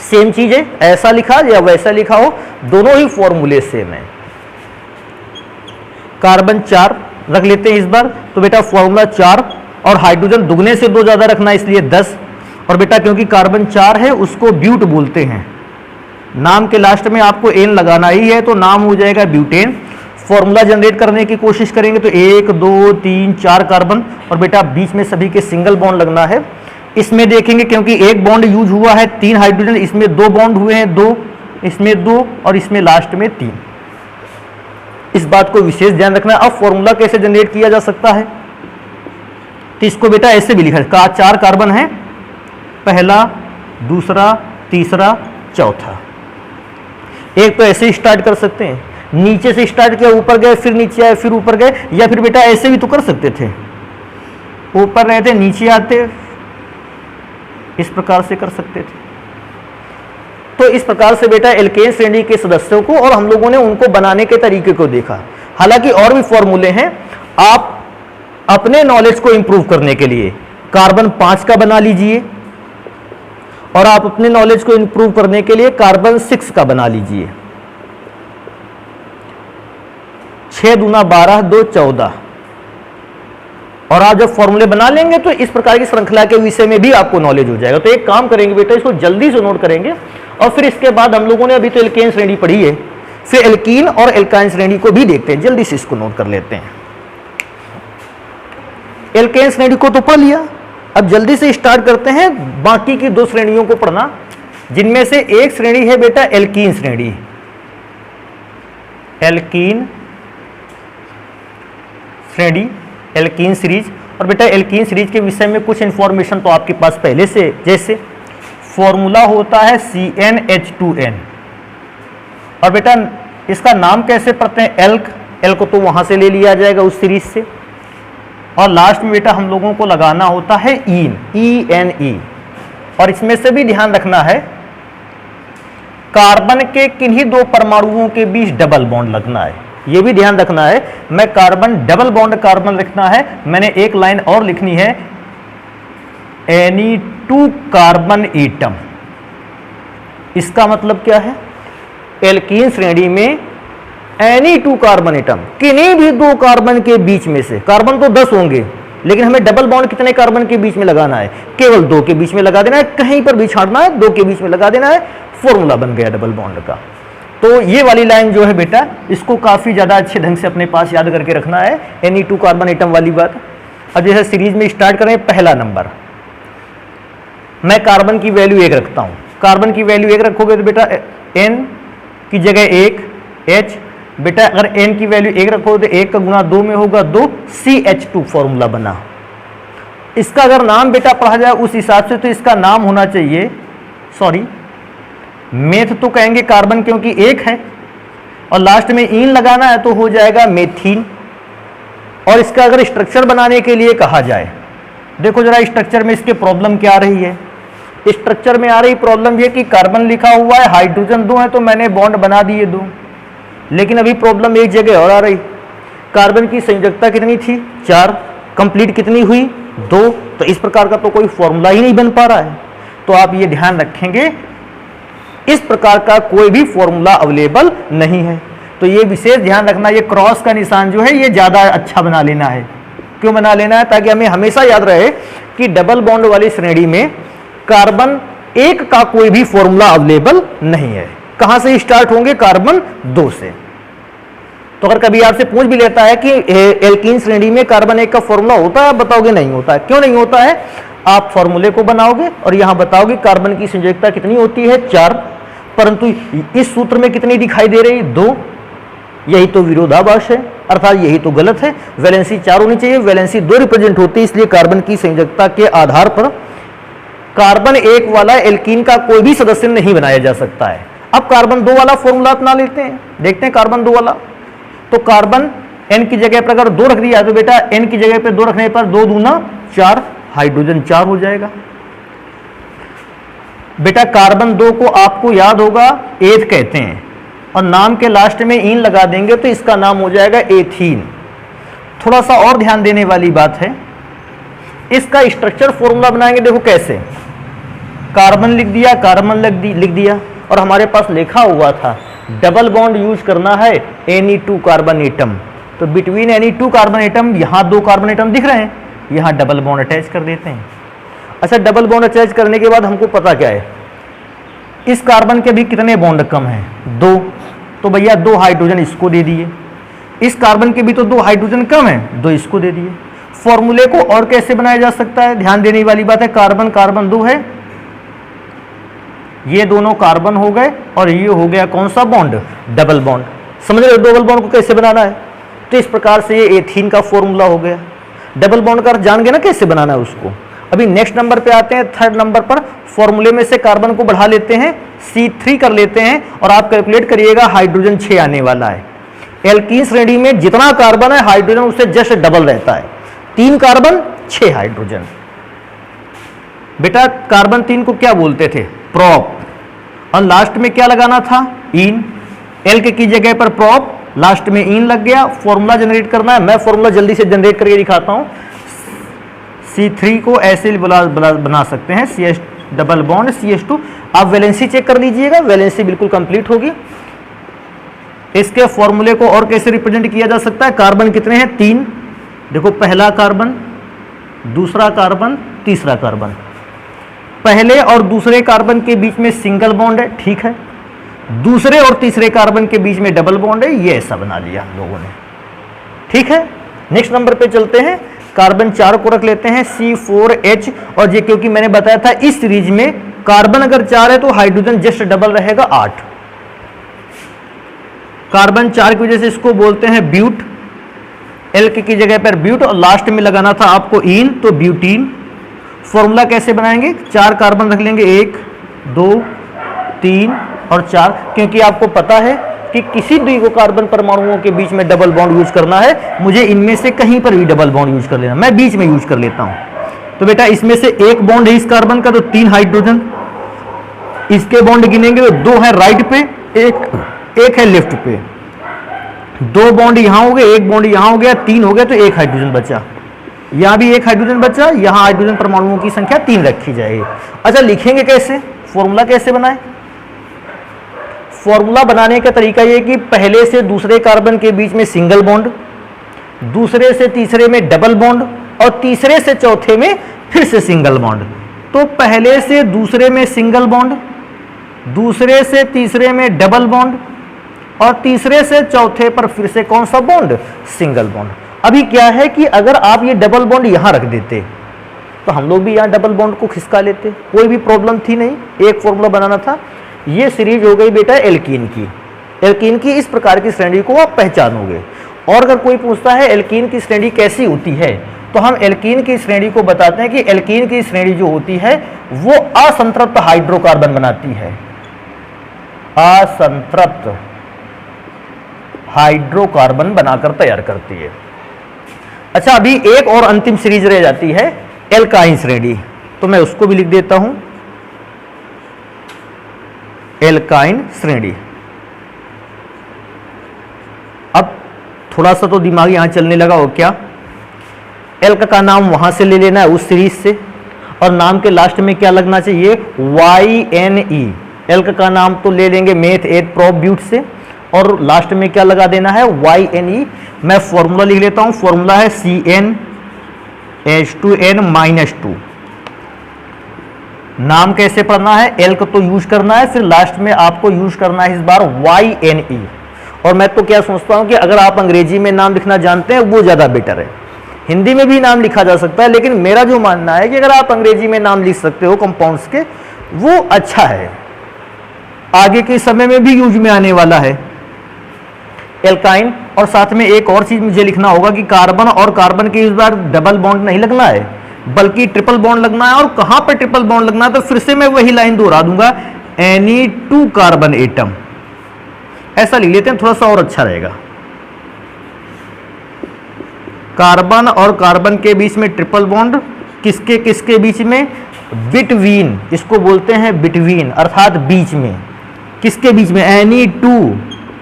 सेम चीज है, ऐसा लिखा या वैसा लिखा हो, दोनों ही फॉर्मूले सेम है। कार्बन 4 रख लेते हैं इस बार। तो बेटा फॉर्मूला 4 और हाइड्रोजन दुगने से 2 ज़्यादा रखना इसलिए 10। और बेटा क्योंकि कार्बन 4 है उसको ब्यूट बोलते हैं, नाम के लास्ट में आपको एन लगाना ही है तो नाम हो जाएगा ब्यूटेन। फॉर्मूला जनरेट करने की कोशिश करेंगे तो 1 2 3 4 कार्बन और बेटा बीच में सभी के सिंगल बॉन्ड लगना है। इसमें देखेंगे क्योंकि एक बॉन्ड यूज हुआ है 3 हाइड्रोजन, इसमें 2 बॉन्ड हुए हैं 2, इसमें 2 और इसमें लास्ट में 3। इस बात को विशेष ध्यान रखना है। अब फॉर्मूला कैसे जनरेट किया जा सकता है, तो इसको बेटा ऐसे भी लिखा है, 4 कार्बन है, पहला, दूसरा, तीसरा, चौथा। एक तो ऐसे स्टार्ट कर सकते हैं, नीचे से स्टार्ट किया, ऊपर गए, फिर नीचे आए, फिर ऊपर गए, या फिर बेटा ऐसे भी तो कर सकते थे, ऊपर रहते नीचे आते, इस प्रकार से कर सकते थे। तो इस प्रकार से बेटा एल्केन श्रेणी के सदस्यों को और हम लोगों ने उनको बनाने के तरीके को देखा। हालांकि और भी फॉर्मूले हैं, आप अपने नॉलेज को इंप्रूव करने के लिए कार्बन 5 का बना लीजिए और आप अपने नॉलेज को इंप्रूव करने के लिए कार्बन 6 का बना लीजिए। 6 दूना 12, 2 14। और आप जब फॉर्मूले बना लेंगे तो इस प्रकार की श्रृंखला के विषय में भी आपको नॉलेज हो जाएगा। तो एक काम करेंगे बेटा, इसको जल्दी से नोट करेंगे और फिर इसके बाद हम लोगों ने अभी तो एल्केन श्रेणी पढ़ी है, फिर एल्कीन और एल्काइन श्रेणी को भी देखते हैं। जल्दी से इसको नोट कर लेते हैं। एल्केन श्रेणी को तो पढ़ लिया, अब जल्दी से स्टार्ट करते हैं बाकी की 2 श्रेणियों को पढ़ना, जिनमें से एक श्रेणी है बेटा एल्कीन श्रेणी, एल्कीन श्रेणी, एल्कीन सीरीज। और बेटा एल्कीन सीरीज के विषय में कुछ इंफॉर्मेशन तो आपके पास पहले से, जैसे फॉर्मूला होता है CnH2n और बेटा इसका नाम कैसे पढ़ते हैं, एल्क, एल्क तो वहां से ले लिया जाएगा उस सीरीज से। और लास्ट में बेटा हम लोगों को लगाना होता है ईन, ENE। और इसमें से भी ध्यान रखना है कार्बन के किन्हीं 2 परमाणुओं के बीच डबल बॉन्ड लगना है, ये भी ध्यान रखना है। मैं कार्बन डबल बॉन्ड कार्बन लिखना है, मैंने एक लाइन और लिखनी है Ne2 कार्बन एटम। इसका मतलब क्या है, एल्कीन श्रेणी में Ne2 कार्बन एटम किन्हीं भी 2 कार्बन के बीच में से, कार्बन तो 10 होंगे लेकिन हमें डबल बॉन्ड कितने कार्बन के बीच में लगाना है, केवल 2 के बीच में लगा देना है, कहीं पर भी छाड़ना है, 2 के बीच में लगा देना है, फॉर्मूला बन गया डबल बॉन्ड का। तो ये वाली लाइन जो है बेटा, इसको काफी ज्यादा अच्छे ढंग से अपने पास याद करके रखना है, Ne2 कार्बन एटम वाली बात। अब जैसे सीरीज में स्टार्ट करें, पहला नंबर मैं कार्बन की वैल्यू 1 रखता हूं, कार्बन की वैल्यू 1 रखोगे तो बेटा N की जगह 1, H, बेटा अगर N की वैल्यू 1 रखोगे तो 1 का गुना 2 में होगा 2, CH2 फॉर्मूला बना। इसका अगर नाम बेटा पढ़ा जाए उस हिसाब से तो इसका नाम होना चाहिए, सॉरी मेथ तो कहेंगे कार्बन क्योंकि 1 है और लास्ट में ईन लगाना है तो हो जाएगा मेथीन। और इसका अगर स्ट्रक्चर बनाने के लिए कहा जाए, देखो जरा स्ट्रक्चर में इसके प्रॉब्लम क्या आ रही है। स्ट्रक्चर में आ रही प्रॉब्लम ये कि कार्बन लिखा हुआ है, हाइड्रोजन 2 है तो मैंने बॉन्ड बना दिए 2, लेकिन अभी प्रॉब्लम एक जगह और आ रही। कार्बन की संयोजकता कितनी थी, 4, कंप्लीट कितनी हुई, 2। तो इस प्रकार का तो कोई फॉर्मूला ही नहीं बन पा रहा है। तो आप ये ध्यान रखेंगे इस प्रकार का कोई भी फॉर्मूला अवेलेबल नहीं है। तो ये विशेष ध्यान रखना, ये क्रॉस का निशान जो है ये ज्यादा अच्छा बना लेना है। क्यों बना लेना है, ताकि हमें हमेशा याद रहे कि डबल बॉन्ड वाली श्रेणी में कार्बन 1 का कोई भी फॉर्मूला अवेलेबल नहीं है। कहां से स्टार्ट होंगे, कार्बन 2 से। तो अगर कभी आपसे पूछ भी लेता है कि एल्कीन श्रेणी में कार्बन 1 का फॉर्मूला होता है, आप बताओगे नहीं होता है। क्यों नहीं होता है, आप फॉर्मूले को बनाओगे और यहां बताओगे कार्बन की संयोजकता कितनी होती है, 4, परंतु इस सूत्र में कितनी दिखाई दे रही, 2। यही तो विरोधाभास है, अर्थात यही तो गलत है। वैलेंसी 4 होनी चाहिए, वैलेंसी 2 रिप्रेजेंट होती है, इसलिए कार्बन की संयोजकता के आधार पर कार्बन 1 वाला एल्कीन का कोई भी सदस्य नहीं बनाया जा सकता है। अब कार्बन 2 वाला फॉर्मूला अपना लेते हैं, देखते हैं कार्बन 2 वाला। तो कार्बन N की जगह पर अगर 2 रख दिया तो बेटा N की जगह पर 2 रखने पर 2 दूना 4, हाइड्रोजन 4 हो जाएगा। बेटा कार्बन 2 को आपको याद होगा एथ कहते हैं और नाम के लास्ट में ईन लगा देंगे तो इसका नाम हो जाएगा एथीन। थोड़ा सा और ध्यान देने वाली बात है, इसका स्ट्रक्चर फॉर्मूला बनाएंगे। देखो कैसे, कार्बन लिख दिया, कार्बन लिख दिया और हमारे पास लिखा हुआ था डबल बॉन्ड यूज करना है Ne2 कार्बन एटम। तो between any two carbon atom, यहाँ दो कार्बन एटम दिख रहे हैं, यहाँ डबल बॉन्ड अटैच कर देते हैं। अच्छा, डबल बॉन्ड अटैच करने के बाद हमको पता क्या है, इस कार्बन के भी कितने बॉन्ड कम हैं, 2, तो भैया 2 हाइड्रोजन इसको दे दिए। इस कार्बन के भी तो 2 हाइड्रोजन कम है, 2 इसको दे दिए। फॉर्मूले को और कैसे बनाया जा सकता है, ध्यान देने वाली बात है, कार्बन कार्बन 2 है, ये दोनों कार्बन हो गए और ये हो गया कौन सा बॉन्ड, डबल बॉन्ड। समझ रहे हो डबल बॉन्ड को कैसे बनाना है? तो इस प्रकार से ये एथीन का फॉर्मूला हो गया। डबल बॉन्ड का जान गए ना कैसे बनाना है उसको। अभी नेक्स्ट नंबर पे आते हैं, थर्ड नंबर पर फॉर्मूले में से कार्बन को बढ़ा लेते हैं, C3 कर लेते हैं और आप कैलकुलेट करिएगा, हाइड्रोजन 6 आने वाला है। एल्कीन श्रेणी में जितना कार्बन है हाइड्रोजन उससे जस्ट डबल रहता है, 3 कार्बन 6 हाइड्रोजन। बेटा कार्बन 3 को क्या बोलते थे, प्रॉप, और लास्ट में क्या लगाना था, इन। एल की जगह पर प्रॉप, लास्ट में इन लग गया। फॉर्मूला जनरेट करना है, मैं फॉर्मूला जल्दी से जनरेट करके दिखाता हूं। C3 को ऐसे बना सकते हैं, CH डबल बॉन्ड CH2। आप वैलेंसी चेक कर लीजिएगा, वैलेंसी बिल्कुल कंप्लीट होगी। इसके फॉर्मूले को और कैसे रिप्रेजेंट किया जा सकता है, कार्बन कितने हैं, 3। देखो पहला कार्बन, दूसरा कार्बन, तीसरा कार्बन। पहले और दूसरे कार्बन के बीच में सिंगल बॉन्ड है, ठीक है। दूसरे और तीसरे कार्बन के बीच में डबल बॉन्ड है, ये ऐसा बना लिया हम लोगों ने, ठीक है। नेक्स्ट नंबर पे चलते हैं, कार्बन 4 को रख लेते हैं C4H, और ये क्योंकि मैंने बताया था इस सीरीज में कार्बन अगर 4 है तो हाइड्रोजन जस्ट डबल रहेगा, 8। कार्बन 4 की वजह से इसको बोलते हैं ब्यूट, एल की जगह पर ब्यूट, और लास्ट में लगाना था आपको इन, तो ब्यूटीन। फॉर्मूला कैसे बनाएंगे, 4 कार्बन रख लेंगे, 1 2 3 और 4, क्योंकि आपको पता है कि किसी द्विगो कार्बन परमाणुओं के बीच में डबल बॉन्ड यूज करना है, मुझे इनमें से कहीं पर भी डबल बॉन्ड यूज कर लेना, मैं बीच में यूज कर लेता हूं। तो बेटा इसमें से एक बॉन्ड है इस कार्बन का, तो 3 हाइड्रोजन। इसके बॉन्ड गिनेंगे तो 2 है राइट पे, एक है लेफ्ट पे। 2 बॉन्ड यहां हो गए, 1 बॉन्ड यहां हो गया, 3 हो गया, तो 1 हाइड्रोजन बचा। यहां भी 1 हाइड्रोजन बचा, यहां हाइड्रोजन परमाणुओं की संख्या 3 रखी जाएगी। अच्छा लिखेंगे कैसे, फॉर्मूला कैसे बनाए? फॉर्मूला बनाने का तरीका यह कि पहले से दूसरे कार्बन के बीच में सिंगल बॉन्ड, दूसरे से तीसरे में डबल बॉन्ड, और तीसरे से चौथे में फिर से सिंगल बॉन्ड। तो पहले से दूसरे में सिंगल बॉन्ड, दूसरे से तीसरे में डबल बॉन्ड, और तीसरे से चौथे पर फिर से कौन सा बॉन्ड, सिंगल बॉन्ड। अभी क्या है कि अगर आप ये डबल बॉन्ड यहां रख देते तो हम लोग भी यहां डबल बॉन्ड को खिसका लेते, कोई भी प्रॉब्लम थी नहीं, एक फॉर्मूला बनाना था। ये सीरीज हो गई बेटा एल्कीन की। एल्कीन की इस प्रकार की श्रेणी को आप पहचानोगे। और अगर कोई पूछता है एल्कीन की श्रेणी कैसी होती है, तो हम एल्कीन की श्रेणी को बताते हैं कि एल्कीन की श्रेणी जो होती है वो असंतृप्त हाइड्रोकार्बन बनाती है, असंतृप्त हाइड्रोकार्बन बनाकर तैयार करती है। अच्छा अभी एक और अंतिम सीरीज रह जाती है एल्काइन श्रेणी, तो मैं उसको भी लिख देता हूं, एल्काइन श्रेणी। अब थोड़ा सा तो दिमाग यहां चलने लगा हो क्या, एल्क का नाम वहां से ले लेना है उस सीरीज से, और नाम के लास्ट में क्या लगना चाहिए, YNE। एल्क का नाम तो ले लेंगे मेथ एथ प्रोप ब्यूट से, और लास्ट में क्या लगा देना है, YNE। मैं फॉर्मूला लिख लेता हूं, फॉर्मूला है CnH2n-2। नाम कैसे पढ़ना है, एल्क तो यूज करना है, फिर लास्ट में आपको यूज करना है इस बार YNE। और मैं तो क्या सोचता हूं कि अगर आप अंग्रेजी में नाम लिखना जानते हैं वो ज्यादा बेटर है, हिंदी में भी नाम लिखा जा सकता है, लेकिन मेरा जो मानना है कि अगर आप अंग्रेजी में नाम लिख सकते हो कंपाउंड्स के, वो अच्छा है, आगे के समय में भी यूज में आने वाला है एल्काइन। और साथ में एक और चीज मुझे लिखना होगा कि कार्बन और कार्बन के इस बार डबल बॉन्ड नहीं लगना है, बल्कि ट्रिपल बॉन्ड लगना है। और कहां पर ट्रिपल बॉन्ड लगना है, तो फिर से मैं वही लाइन दोहरा दूंगा, एनी 2 कार्बन एटम, ऐसा लिख लेते हैं, थोड़ा सा और अच्छा रहेगा। कार्बन और कार्बन के बीच में ट्रिपल बॉन्ड, किसके किसके बीच में, बिटवीन, इसको बोलते हैं बिटवीन, अर्थात बीच में, किसके बीच में, एनी 2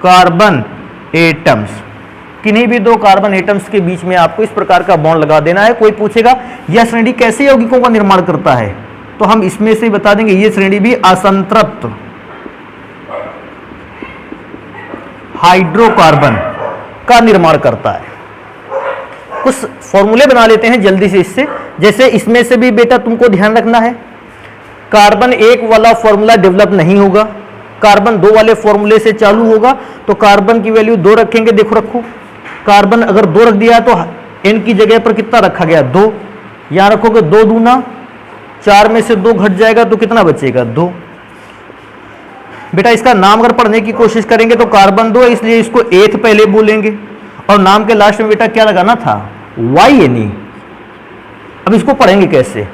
कार्बन एटम्स, किन्हीं भी 2 कार्बन एटम्स के बीच में आपको इस प्रकार का बॉन्ड लगा देना है। कोई पूछेगा यह श्रेणी कैसे यौगिकों का निर्माण करता है, तो हम इसमें से बता देंगे यह श्रेणी भी असंतृप्त हाइड्रोकार्बन का निर्माण करता है। कुछ फॉर्मूले बना लेते हैं जल्दी से इससे। जैसे इसमें से भी बेटा तुमको ध्यान रखना है, कार्बन 1 वाला फॉर्मूला डेवलप नहीं होगा, कार्बन 2 वाले फॉर्मूले से चालू होगा। तो कार्बन की वैल्यू 2 रखेंगे, देखो रखो, कार्बन अगर 2 रख दिया तो n की जगह पर कितना रखा गया 2, यहां रखोगे 2 दूना 4 में से 2 घट जाएगा तो कितना बचेगा 2। बेटा इसका नाम अगर पढ़ने की कोशिश करेंगे तो कार्बन 2 है, इसलिए इसको एथ पहले बोलेंगे और नाम के लास्ट में बेटा क्या लगाना था YNE। अब इसको पढ़ेंगे कैसे,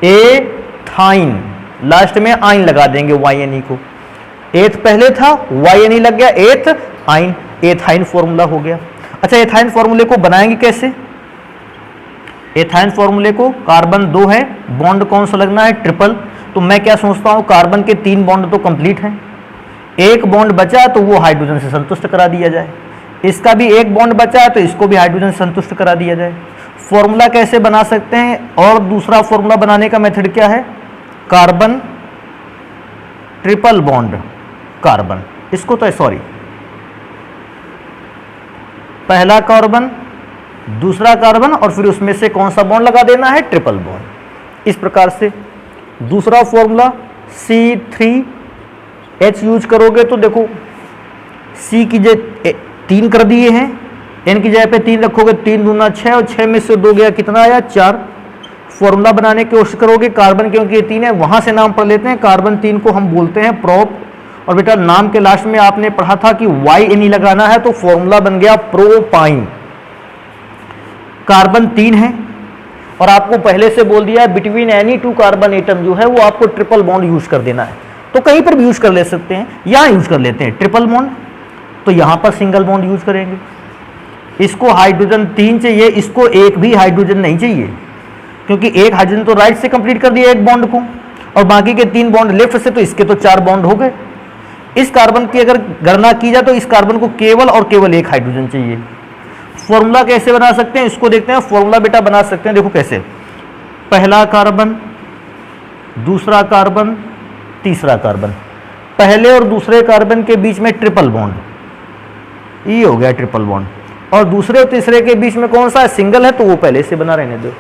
एथाइन, लास्ट में आइन लगा देंगे YNE को, एथ पहले था YNE लग गया, एथ आइन, एथाइन फॉर्मूला हो गया। अच्छा एथाइन फॉर्मूले को बनाएंगे कैसे, एथाइन फॉर्मूले को, कार्बन 2 है, बॉन्ड कौन सा लगना है ट्रिपल। तो मैं क्या सोचता हूं कार्बन के 3 बॉन्ड तो कंप्लीट हैं, एक बॉन्ड बचा तो वो हाइड्रोजन से संतुष्ट करा दिया जाए, इसका भी एक बॉन्ड बचा तो इसको भी हाइड्रोजन से संतुष्ट करा दिया जाए। फॉर्मूला कैसे बना सकते हैं, और दूसरा फॉर्मूला बनाने का मेथड क्या है, कार्बन ट्रिपल बॉन्ड कार्बन, इसको तो सॉरी पहला कार्बन दूसरा कार्बन और फिर उसमें से कौन सा बॉन्ड लगा देना है ट्रिपल बॉन्ड। इस प्रकार से दूसरा फॉर्मूला C3H यूज करोगे तो देखो C की जगह 3 कर दिए हैं, N की जगह पे 3 रखोगे, 3 दूना 6 और 6 में से 2 गया कितना आया 4। फॉर्मूला बनाने की कोशिश करोगे, कार्बन क्योंकि ये 3 है वहां से नाम पढ़ लेते हैं, कार्बन 3 को हम बोलते हैं प्रोप, और बेटा नाम के लास्ट में आपने पढ़ा था कि YNE लगाना है तो फॉर्मूला बन गया प्रोपाइन। कार्बन 3 है और आपको पहले से बोल दिया है बिटवीन एनी 2 कार्बन एटम जो है वो आपको ट्रिपल बॉन्ड यूज कर देना है। तो कहीं पर भी यूज कर ले सकते हैं, यहां यूज कर लेते हैं ट्रिपल बॉन्ड, तो यहां पर सिंगल बॉन्ड यूज करेंगे। इसको हाइड्रोजन 3 चाहिए, इसको एक भी हाइड्रोजन नहीं चाहिए, क्योंकि एक हाइड्रोजन तो राइट से कंप्लीट कर दिया एक बॉन्ड को और बाकी के 3 बॉन्ड लेफ्ट से, तो इसके तो 4 बॉन्ड हो गए। इस कार्बन की अगर गणना की जाए तो इस कार्बन को केवल और केवल एक हाइड्रोजन चाहिए। फॉर्मूला कैसे बना सकते हैं इसको देखते हैं। फॉर्मूला बेटा बना सकते हैं, देखो कैसे, पहला कार्बन दूसरा कार्बन तीसरा कार्बन, पहले और दूसरे कार्बन के बीच में ट्रिपल बॉन्ड, ये हो गया ट्रिपल बॉन्ड, और दूसरे और तीसरे के बीच में कौन सा सिंगल है तो वो पहले से बना रहने दो।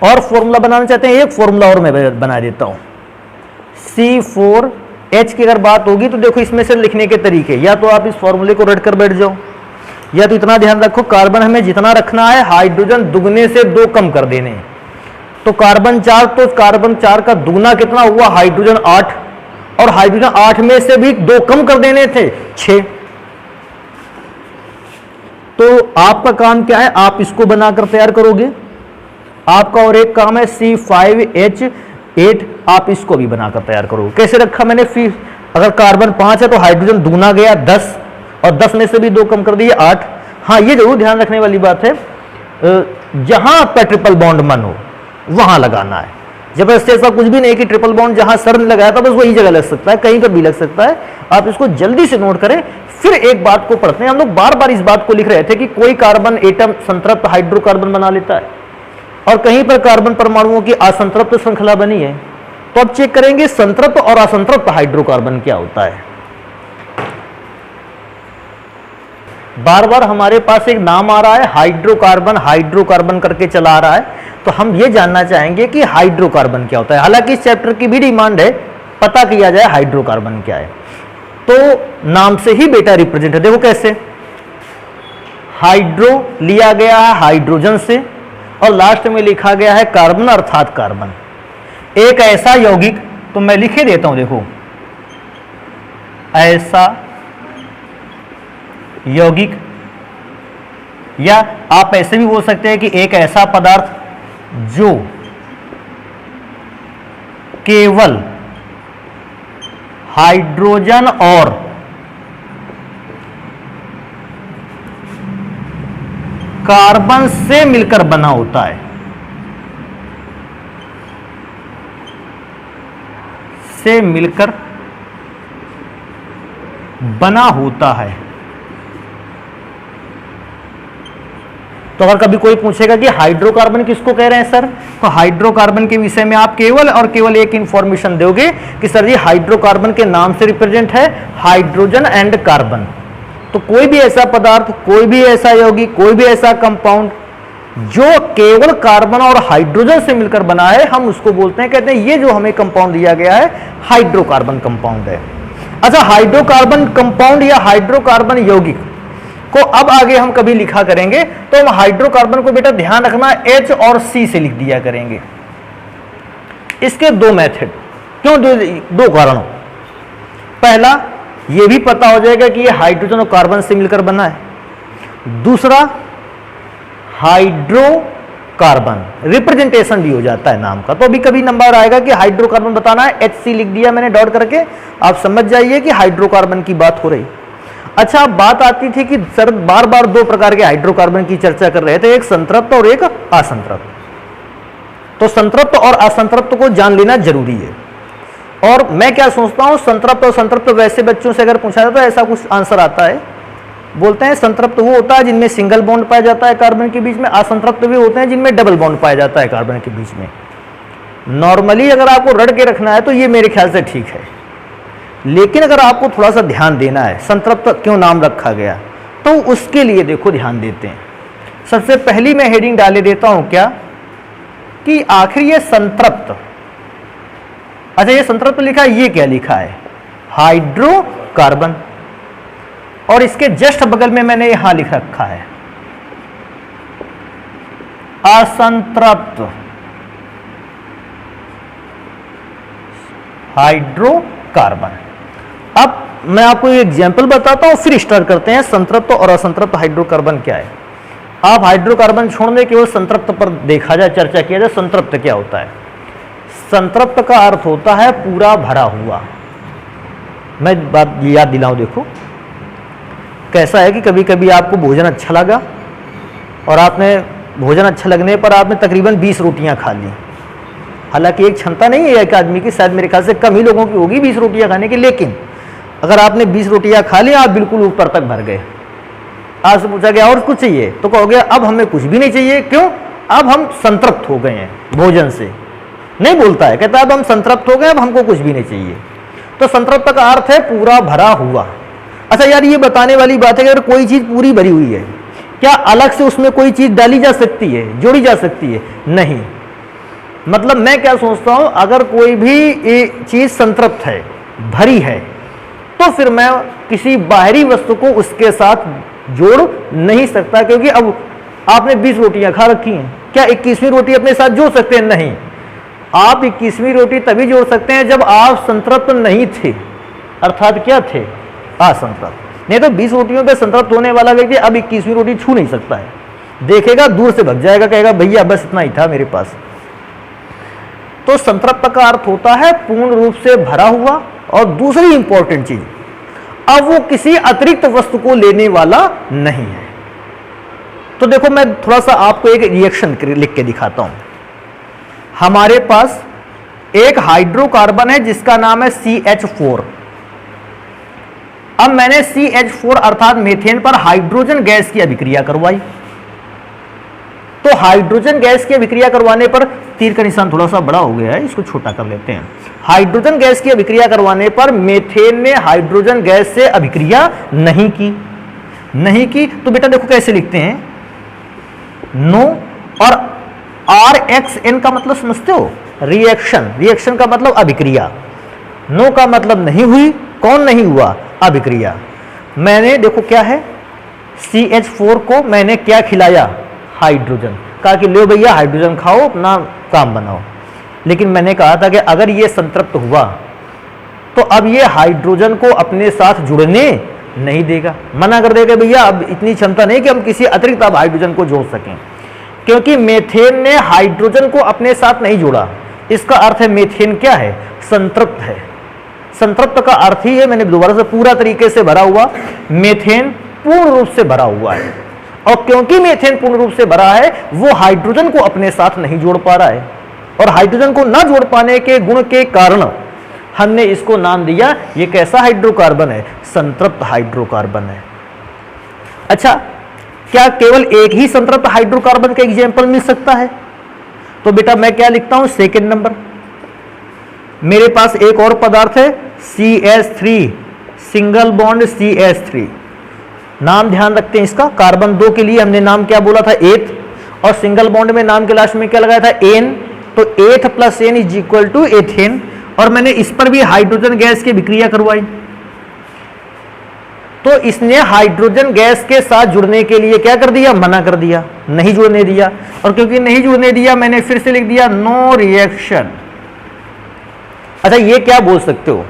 और फॉर्मूला बनाना चाहते हैं, एक फॉर्मूला और मैं बना देता हूं, C4H की अगर बात होगी तो देखो इसमें से लिखने के तरीके, या तो आप इस फॉर्मूले को रट कर बैठ जाओ, या तो इतना ध्यान रखो कार्बन हमें जितना रखना है हाइड्रोजन दुगने से 2 कम कर देने हैं। तो कार्बन 4, तो कार्बन 4 का दुगना कितना हुआ हाइड्रोजन 8, और हाइड्रोजन 8 में से भी 2 कम कर देने थे 6। तो आपका काम क्या है, आप इसको बनाकर तैयार करोगे, आपका और एक काम है C5H8, आप इसको भी बनाकर तैयार करोगे। कैसे रखा मैंने, फिर अगर कार्बन 5 है तो हाइड्रोजन दुगना गया 10 और 10 में से भी 2 कम कर दिए 8। हाँ ये जरूर ध्यान रखने वाली बात है, जहां आपका ट्रिपल बॉन्ड मन हो वहां लगाना है। जबरदस्ती ऐसा कुछ भी नहीं कि ट्रिपल बॉन्ड जहां सर ने लगाया था बस वही जगह लग सकता है, कहीं पर भी लग सकता है। आप इसको जल्दी से नोट करें। फिर एक बात को पढ़ते हैं, हम लोग बार बार इस बात को लिख रहे थे कि कोई कार्बन एटम संतृप्त हाइड्रोकार्बन बना लेता है और कहीं पर कार्बन परमाणुओं की असंतृप्त श्रृंखला बनी है। तो अब चेक करेंगे संतृप्त और असंतृप्त हाइड्रोकार्बन क्या होता है। बार बार हमारे पास एक नाम आ रहा है हाइड्रोकार्बन, हाइड्रोकार्बन करके चला आ रहा है, तो हम ये जानना चाहेंगे कि हाइड्रोकार्बन क्या होता है। हालांकि इस चैप्टर की भी डिमांड है पता किया जाए हाइड्रोकार्बन क्या है, तो नाम से ही बेटा रिप्रेजेंट है। देखो कैसे, हाइड्रो लिया गया है हाइड्रोजन से और लास्ट में लिखा गया है कार्बन अर्थात कार्बन, एक ऐसा यौगिक, तो मैं लिखे देता हूं, देखो ऐसा यौगिक, या आप ऐसे भी बोल सकते हैं कि एक ऐसा पदार्थ जो केवल हाइड्रोजन और कार्बन से मिलकर बना होता है, से मिलकर बना होता है। तो अगर कभी कोई पूछेगा कि हाइड्रोकार्बन किसको कह रहे हैं सर, तो हाइड्रोकार्बन के विषय में आप केवल और केवल एक इंफॉर्मेशन दोगे कि सर जी हाइड्रोकार्बन के नाम से रिप्रेजेंट है हाइड्रोजन एंड कार्बन, तो कोई भी ऐसा पदार्थ, कोई भी ऐसा यौगिक, कोई भी ऐसा कंपाउंड जो केवल कार्बन और हाइड्रोजन से मिलकर बना है, हम उसको बोलते हैं, कहते हैं ये जो हमें कंपाउंड दिया गया है हाइड्रोकार्बन कंपाउंड है। अच्छा, हाइड्रोकार्बन कंपाउंड या हाइड्रोकार्बन यौगिक को अब आगे हम कभी लिखा करेंगे तो हम हाइड्रोकार्बन को बेटा ध्यान रखना H और C से लिख दिया करेंगे। इसके दो मेथड, क्यों? दो कारणों। पहला, यह भी पता हो जाएगा कि यह हाइड्रोजन और कार्बन से मिलकर बना है। दूसरा, हाइड्रोकार्बन रिप्रेजेंटेशन भी हो जाता है नाम का। तो अभी कभी नंबर आएगा कि हाइड्रोकार्बन बताना है, HC लिख दिया मैंने डॉट करके, आप समझ जाइए कि हाइड्रोकार्बन की बात हो रही। अच्छा, बात आती थी कि सर बार बार दो प्रकार के हाइड्रोकार्बन की चर्चा कर रहे थे, एक संतृप्त और एक असंतृप्त। तो संतृप्त और असंतृप्त को जान लेना जरूरी है। और मैं क्या सोचता हूं, संतृप्त और संतृप्त वैसे बच्चों से अगर पूछा जाए तो ऐसा कुछ आंसर आता है, बोलते हैं संतृप्त वो होता है जिनमें सिंगल बॉन्ड पाया जाता है कार्बन के बीच में, असंतृप्त भी होते हैं जिनमें डबल बॉन्ड पाया जाता है कार्बन के बीच में। नॉर्मली अगर आपको रट के रखना है तो ये मेरे ख्याल से ठीक है, लेकिन अगर आपको थोड़ा सा ध्यान देना है संतृप्त क्यों नाम रखा गया, तो उसके लिए देखो ध्यान देते हैं। सबसे पहली मैं हेडिंग डाले देता हूं क्या, कि आखिर ये संतृप्त, अच्छा ये संतृप्त लिखा है, ये क्या लिखा है? हाइड्रोकार्बन। और इसके जस्ट बगल में मैंने यहां लिख रखा है असंतृप्त हाइड्रोकार्बन। अब मैं आपको एक एग्जांपल बताता हूं, फिर स्टार्ट करते हैं संतृप्त और असंतृप्त हाइड्रोकार्बन क्या है। आप हाइड्रोकार्बन छोड़ दें, केवल संतृप्त पर देखा जाए, चर्चा किया जाए। संतृप्त क्या होता है? संतृप्त का अर्थ होता है पूरा भरा हुआ। मैं बात याद दिलाऊं, देखो कैसा है कि कभी कभी आपको भोजन अच्छा लगा और आपने भोजन अच्छा लगने पर आपने तकरीबन 20 रोटियां खा ली। हालांकि एक क्षमता नहीं है एक आदमी की, शायद मेरे ख्याल से कम ही लोगों की होगी 20 रोटियां खाने की, लेकिन अगर आपने 20 रोटियां खा ली, आप बिल्कुल ऊपर तक भर गए। आपसे पूछा गया और कुछ चाहिए, तो कहोगे अब हमें कुछ भी नहीं चाहिए। क्यों? अब हम संतृप्त हो गए हैं भोजन से। नहीं बोलता है, कहता है अब हम संतृप्त हो गए, अब हमको कुछ भी नहीं चाहिए। तो संतृप्त का अर्थ है पूरा भरा हुआ। अच्छा यार, ये बताने वाली बात है कि अगर कोई चीज पूरी भरी हुई है, क्या अलग से उसमें कोई चीज डाली जा सकती है, जोड़ी जा सकती है? नहीं। मतलब मैं क्या सोचता हूं, अगर कोई भी चीज संतृप्त है, भरी है, तो फिर मैं किसी बाहरी वस्तु को उसके साथ जोड़ नहीं सकता, क्योंकि अब आपने 20 रोटियां खा रखी हैं, क्या 21वीं रोटी अपने साथ जोड़ सकते हैं? नहीं। आप 21वीं रोटी तभी जोड़ सकते हैं जब आप संतृप्त नहीं थे, अर्थात क्या थे? असंतृप्त। नहीं तो 20 रोटियों पे संतृप्त होने वाला व्यक्ति अब 21वीं रोटी छू नहीं सकता है, देखेगा दूर से भग जाएगा, कहेगा भैया बस इतना ही था मेरे पास। तो संतृप्त का अर्थ होता है पूर्ण रूप से भरा हुआ। और दूसरी इंपॉर्टेंट चीज, अब वो किसी अतिरिक्त वस्तु को लेने वाला नहीं है। तो देखो मैं थोड़ा सा आपको एक रिएक्शन लिख के दिखाता हूं। हमारे पास एक हाइड्रोकार्बन है जिसका नाम है CH4। अब मैंने CH4 अर्थात मीथेन पर हाइड्रोजन गैस की अभिक्रिया करवाई। तो हाइड्रोजन गैस की अभिक्रिया करवाने पर, तीर का निशान थोड़ा सा बड़ा हो गया है, इसको छोटा कर लेते हैं। हाइड्रोजन गैस की अभिक्रिया करवाने पर मीथेन ने हाइड्रोजन गैस से अभिक्रिया नहीं की। तो बेटा देखो कैसे लिखते हैं, नो। और RXN का मतलब समझते हो? रिएक्शन का मतलब अभिक्रिया। नो का मतलब नहीं हुई। कौन नहीं हुआ? अभिक्रिया। मैंने देखो क्या है, CH4 को मैंने क्या खिलाया? हाइड्रोजन। कहा कि लो भैया हाइड्रोजन खाओ, अपना काम बनाओ। लेकिन मैंने कहा था कि अगर ये संतृप्त हुआ तो अब ये हाइड्रोजन को अपने साथ जुड़ने नहीं देगा, मना कर देगा, भैया अब इतनी क्षमता नहीं कि हम किसी अतिरिक्त अब हाइड्रोजन को जोड़ सकें, क्योंकि मीथेन ने हाइड्रोजन को अपने साथ नहीं जोड़ा। इसका अर्थ है मीथेन क्या है? संतृप्त है। संतृप्त का अर्थ ही है, मैंने दोबारा से पूरा तरीके से भरा हुआ, मीथेन पूर्ण रूप से भरा हुआ है। और क्योंकि मीथेन पूर्ण रूप से भरा है, वो हाइड्रोजन को अपने साथ नहीं जोड़ पा रहा है, और हाइड्रोजन को ना जोड़ पाने के गुण के कारण हमने इसको नाम दिया, ये कैसा हाइड्रोकार्बन है? संतृप्त हाइड्रोकार्बन है। अच्छा, क्या केवल एक ही संतृप्त हाइड्रोकार्बन का एग्जाम्पल मिल सकता है? तो बेटा मैं क्या लिखता हूं, सेकेंड नंबर। मेरे पास एक और पदार्थ है CH3, सिंगल बॉन्ड CH3। नाम ध्यान रखते हैं इसका। कार्बन 2 के लिए हमने नाम क्या बोला था, एथ, और सिंगल बॉन्ड में नाम के लास्ट में क्या लगाया था, एन। तो eth plus ene is equal to ethene. और मैंने इस पर भी हाइड्रोजन गैस की विक्रिया करवाई, तो इसने हाइड्रोजन गैस के साथ जुड़ने के लिए क्या कर दिया, मना कर दिया, नहीं जुड़ने दिया। और क्योंकि नहीं जुड़ने दिया, मैंने फिर से लिख दिया नो रिएक्शन। अच्छा, ये क्या बोल सकते हो,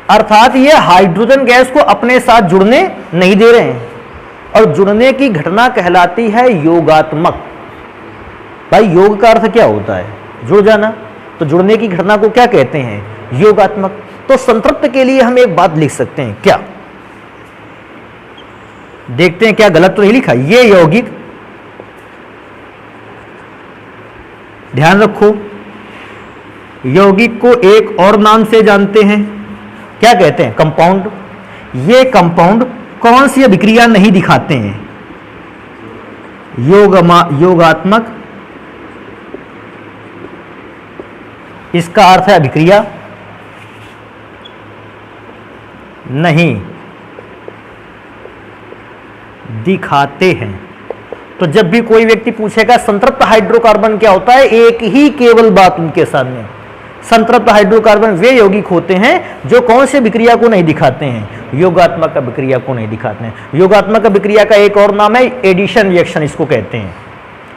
अर्थात ये हाइड्रोजन गैस को अपने साथ जुड़ने नहीं दे रहे हैं, और जुड़ने की घटना कहलाती है योगात्मक। भाई योग का अर्थ क्या होता है, जुड़ जाना, तो जुड़ने की घटना को क्या कहते हैं, योगात्मक। तो संतृप्त के लिए हम एक बात लिख सकते हैं, क्या, देखते हैं क्या गलत तो नहीं लिखा, ये यौगिक, ध्यान रखो, यौगिक को एक और नाम से जानते हैं, क्या कहते हैं, कंपाउंड। ये कंपाउंड कौन सी अभिक्रिया नहीं दिखाते हैं, योगात्मक, इसका अर्थ है अभिक्रिया नहीं दिखाते हैं। तो जब भी कोई व्यक्ति पूछेगा संतृप्त हाइड्रोकार्बन क्या होता है, एक ही केवल बात उनके सामने, संतृप्त हाइड्रोकार्बन वे यौगिक होते हैं जो कौन से अभिक्रिया को नहीं दिखाते हैं, योगात्मक अभिक्रिया को नहीं दिखाते हैं। योगात्मक अभिक्रिया का एक और नाम है एडिशन रिएक्शन, इसको कहते हैं,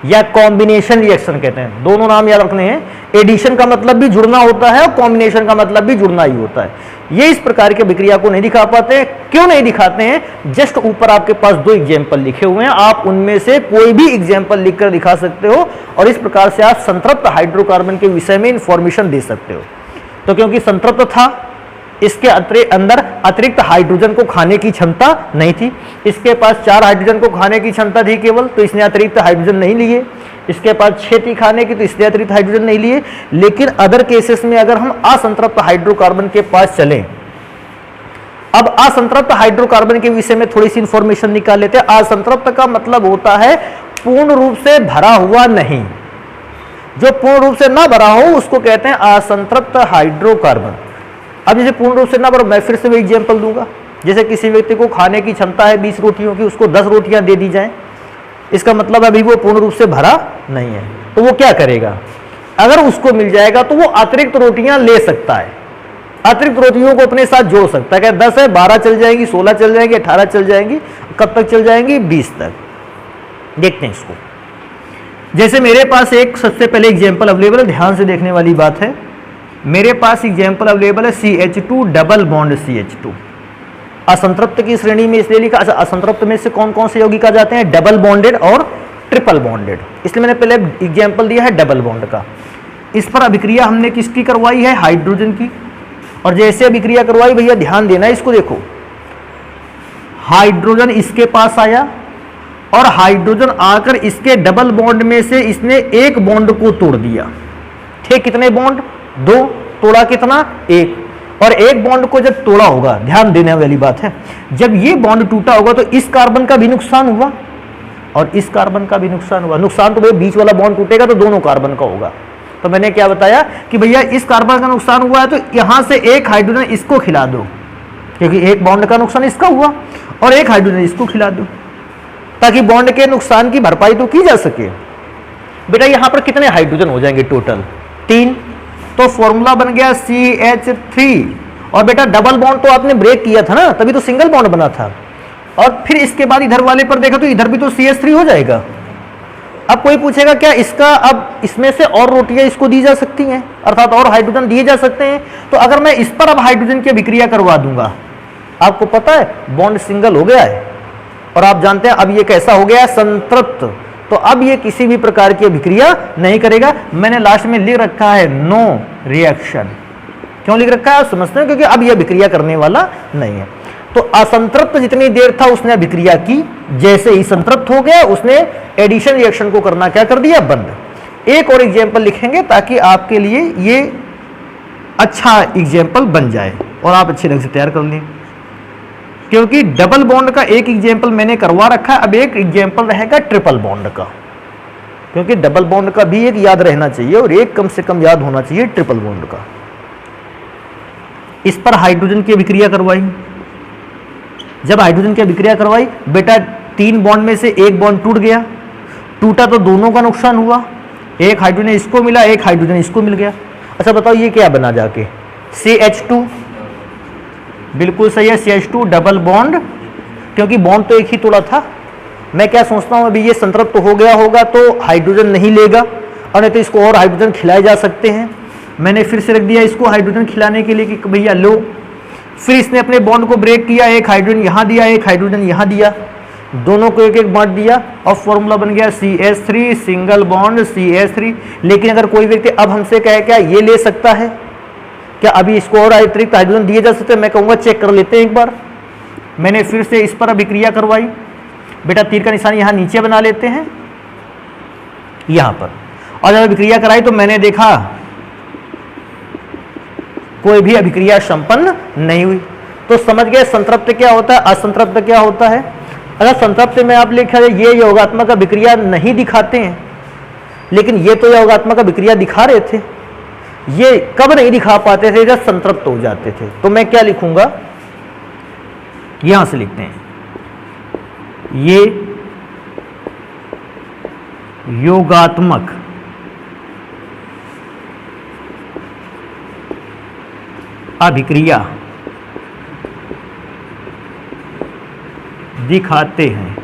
या कॉम्बिनेशन रिएक्शन कहते हैं। दोनों नाम याद रखने हैं, एडिशन का मतलब भी जुड़ना होता है और कॉम्बिनेशन का मतलब भी जुड़ना ही होता है। ये इस प्रकार की अभिक्रिया को नहीं दिखा पाते हैं। क्यों नहीं दिखाते हैं, जस्ट ऊपर आपके पास 2 एग्जाम्पल लिखे हुए हैं, आप उनमें से कोई भी एग्जाम्पल लिखकर दिखा सकते हो, और इस प्रकार से आप संतृप्त हाइड्रोकार्बन के विषय में इंफॉर्मेशन दे सकते हो। तो क्योंकि संतृप्त था, इसके अंदर अतिरिक्त हाइड्रोजन को खाने की क्षमता नहीं थी, इसके पास 4 हाइड्रोजन को खाने की क्षमता थी केवल, तो इसने अतिरिक्त हाइड्रोजन नहीं लिए। इसके पास 6 थी खाने की, तो इसने अतिरिक्त हाइड्रोजन नहीं लिए। लेकिन अदर केसेस में अगर हम असंतृप्त हाइड्रोकार्बन के पास चलें, अब असंतृप्त हाइड्रोकार्बन के विषय में थोड़ी सी इंफॉर्मेशन निकाल लेते हैं। असंतृप्त का मतलब होता है पूर्ण रूप से भरा हुआ नहीं, जो पूर्ण रूप से ना भरा हो उसको कहते हैं असंतृप्त हाइड्रोकार्बन। अब जैसे पूर्ण रूप से ना भरा, मैं फिर से वही एग्जाम्पल दूंगा, जैसे किसी व्यक्ति को खाने की क्षमता है 20 रोटियों की, उसको 10 रोटियां दे दी जाएं, इसका मतलब अभी वो पूर्ण रूप से भरा नहीं है, तो वो क्या करेगा, अगर उसको मिल जाएगा तो वो अतिरिक्त रोटियां ले सकता है, अतिरिक्त रोटियों को अपने साथ जोड़ सकता है। क्या 10 है, 12 चल जाएंगी, 16 चल जाएंगी, 18 चल जाएंगी, कब तक चल जाएंगी, 20 तक। देखते हैं इसको। जैसे मेरे पास एक सबसे पहले एग्जाम्पल अवेलेबल है, ध्यान से देखने वाली बात है। मेरे पास एग्जाम्पल अवेलेबल है CH2 डबल बॉन्ड CH2, असंतृप्त की श्रेणी में इसलिए लिखा। अच्छा, असंतृप्त में से कौन कौन से यौगिक आ जाते हैं, डबल बॉन्डेड और ट्रिपल बॉन्डेड, इसलिए मैंने पहले एग्जाम्पल दिया है डबल बॉन्ड का। इस पर अभिक्रिया हमने किसकी करवाई है, हाइड्रोजन की। और जैसे अभिक्रिया करवाई, भैया ध्यान देना, इसको देखो, हाइड्रोजन इसके पास आया और हाइड्रोजन आकर इसके डबल बॉन्ड में से इसने एक बॉन्ड को तोड़ दिया। थे कितने बॉन्ड, 2, तोड़ा कितना, 1। और एक बॉन्ड को जब तोड़ा होगा, ध्यान देने वाली बात है, जब ये बॉन्ड टूटा होगा तो इस कार्बन का भी नुकसान हुआ और इस कार्बन का भी नुकसान हुआ। नुकसान तो भाई बीच वाला बॉन्ड टूटेगा तो दोनों कार्बन का होगा। तो मैंने क्या बताया कि भैया इस कार्बन का नुकसान हुआ है तो यहां से एक हाइड्रोजन इसको खिला दो, क्योंकि एक बॉन्ड का नुकसान इसका हुआ, और एक हाइड्रोजन इसको खिला दो, ताकि बॉन्ड के नुकसान की भरपाई तो की जा सके। बेटा यहां पर कितने हाइड्रोजन हो जाएंगे, टोटल 3। तो फॉर्मूला बन गया CH3। और बेटा डबल बॉन्ड तो आपने ब्रेक किया था ना, तभी तो सिंगल बॉन्ड बना था। और फिर इसके बाद इधर वाले पर देखा तो इधर भी तो CH3 हो जाएगा। अब कोई पूछेगा क्या इसका, अब इसमें से और रोटियां इसको दी जा सकती हैं, अर्थात और हाइड्रोजन दिए जा सकते हैं। तो अगर मैं इस पर अब हाइड्रोजन की अभिक्रिया करवा दूंगा, आपको पता है बॉन्ड सिंगल हो गया है, और आप जानते हैं अब ये कैसा हो गया है, संतृप्त। तो अब ये किसी भी प्रकार की अभिक्रिया नहीं करेगा। मैंने लास्ट में लिख रखा है नो रिएक्शन। क्यों लिख रखा है, आप समझते हैं, क्योंकि अब ये अभिक्रिया करने वाला नहीं है। तो असंतृप्त जितनी देर था उसने अभिक्रिया की, जैसे ही संतृप्त हो गया उसने एडिशन रिएक्शन को करना क्या कर दिया, बंद। एक और एग्जाम्पल लिखेंगे ताकि आपके लिए ये अच्छा एग्जाम्पल बन जाए और आप अच्छे ढंग से तैयार कर लें, क्योंकि डबल बॉन्ड का एक एग्जाम्पल मैंने करवा रखा है। अब एक एग्जाम्पल रहेगा ट्रिपल बॉन्ड का, क्योंकि डबल बॉन्ड का भी एक याद रहना चाहिए और एक कम से कम याद होना चाहिए ट्रिपल बॉन्ड का। इस पर हाइड्रोजन की अभिक्रिया करवाई, जब हाइड्रोजन की अभिक्रिया करवाई बेटा 3 बॉन्ड में से एक बॉन्ड टूट गया, टूटा तो दोनों का नुकसान हुआ, एक हाइड्रोजन इसको मिला, एक हाइड्रोजन इसको मिल गया। अच्छा बताओ ये क्या बना जाके CH2, बिल्कुल सही है CH2 डबल बॉन्ड, क्योंकि बॉन्ड तो एक ही तोड़ा था। मैं क्या सोचता हूं अभी ये संतृप्त हो गया होगा तो हाइड्रोजन नहीं लेगा, और नहीं तो इसको और हाइड्रोजन खिलाए जा सकते हैं। मैंने फिर से रख दिया इसको हाइड्रोजन खिलाने के लिए कि भैया लो। फिर इसने अपने बॉन्ड को ब्रेक किया, एक हाइड्रोजन यहां दिया, एक हाइड्रोजन यहां दिया, दोनों को एक एक बांट दिया और फॉर्मूला बन गया CH3 सिंगल बॉन्ड CH3। लेकिन अगर कोई व्यक्ति अब हमसे कहे क्या ये ले सकता है क्या, अभी इसको और अतिरिक्त हाइड्रोजन दिए जा सकते हैं, मैं कहूँगा चेक कर लेते हैं एक बार। मैंने फिर से इस पर अभिक्रिया करवाई, बेटा तीर का निशान यहाँ नीचे बना लेते हैं यहाँ पर, और जब अभिक्रिया कराई तो मैंने देखा कोई भी अभिक्रिया संपन्न नहीं हुई। तो समझ गए संतृप्त क्या होता है, असंतृप्त क्या होता है। अगर संतृप्त में आप लिखा है ये योगात्मक अभिक्रिया नहीं दिखाते हैं, लेकिन ये तो योगात्मक अभिक्रिया दिखा रहे थे, ये कब नहीं दिखा पाते थे, जब संतृप्त हो जाते थे। तो मैं क्या लिखूंगा, यहां से लिखते हैं ये योगात्मक अभिक्रिया दिखाते हैं।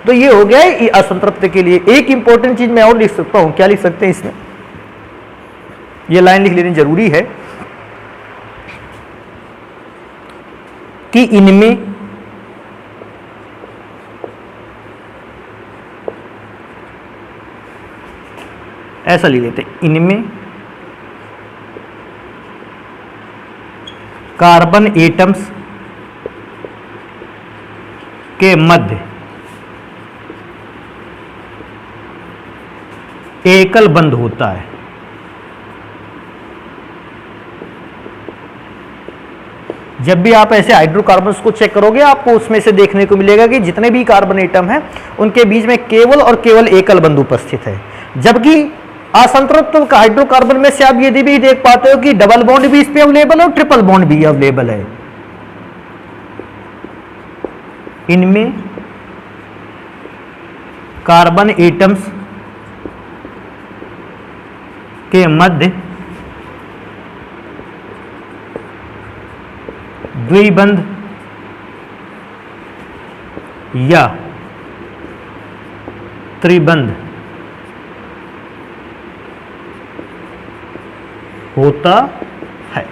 तो ये हो गया है असंतृप्त के लिए। एक इंपॉर्टेंट चीज मैं और लिख सकता हूं, क्या लिख सकते हैं इसमें, ये लाइन लिख लेनी जरूरी है कि इनमें ऐसा लिख लेते, इनमें कार्बन एटम्स के मध्य एकल बंध होता है। जब भी आप ऐसे हाइड्रोकार्बन्स को चेक करोगे आपको उसमें से देखने को मिलेगा कि जितने भी कार्बन एटम हैं उनके बीच में केवल और केवल एकल बंध उपस्थित है। जबकि असंतृप्त हाइड्रोकार्बन में से आप ये भी देख पाते हो कि डबल बॉन्ड भी इस पे अवेलेबल है और ट्रिपल बॉन्ड भी अवेलेबल है। इनमें कार्बन एटम्स के मध्य द्विबंध या त्रिबंध होता है।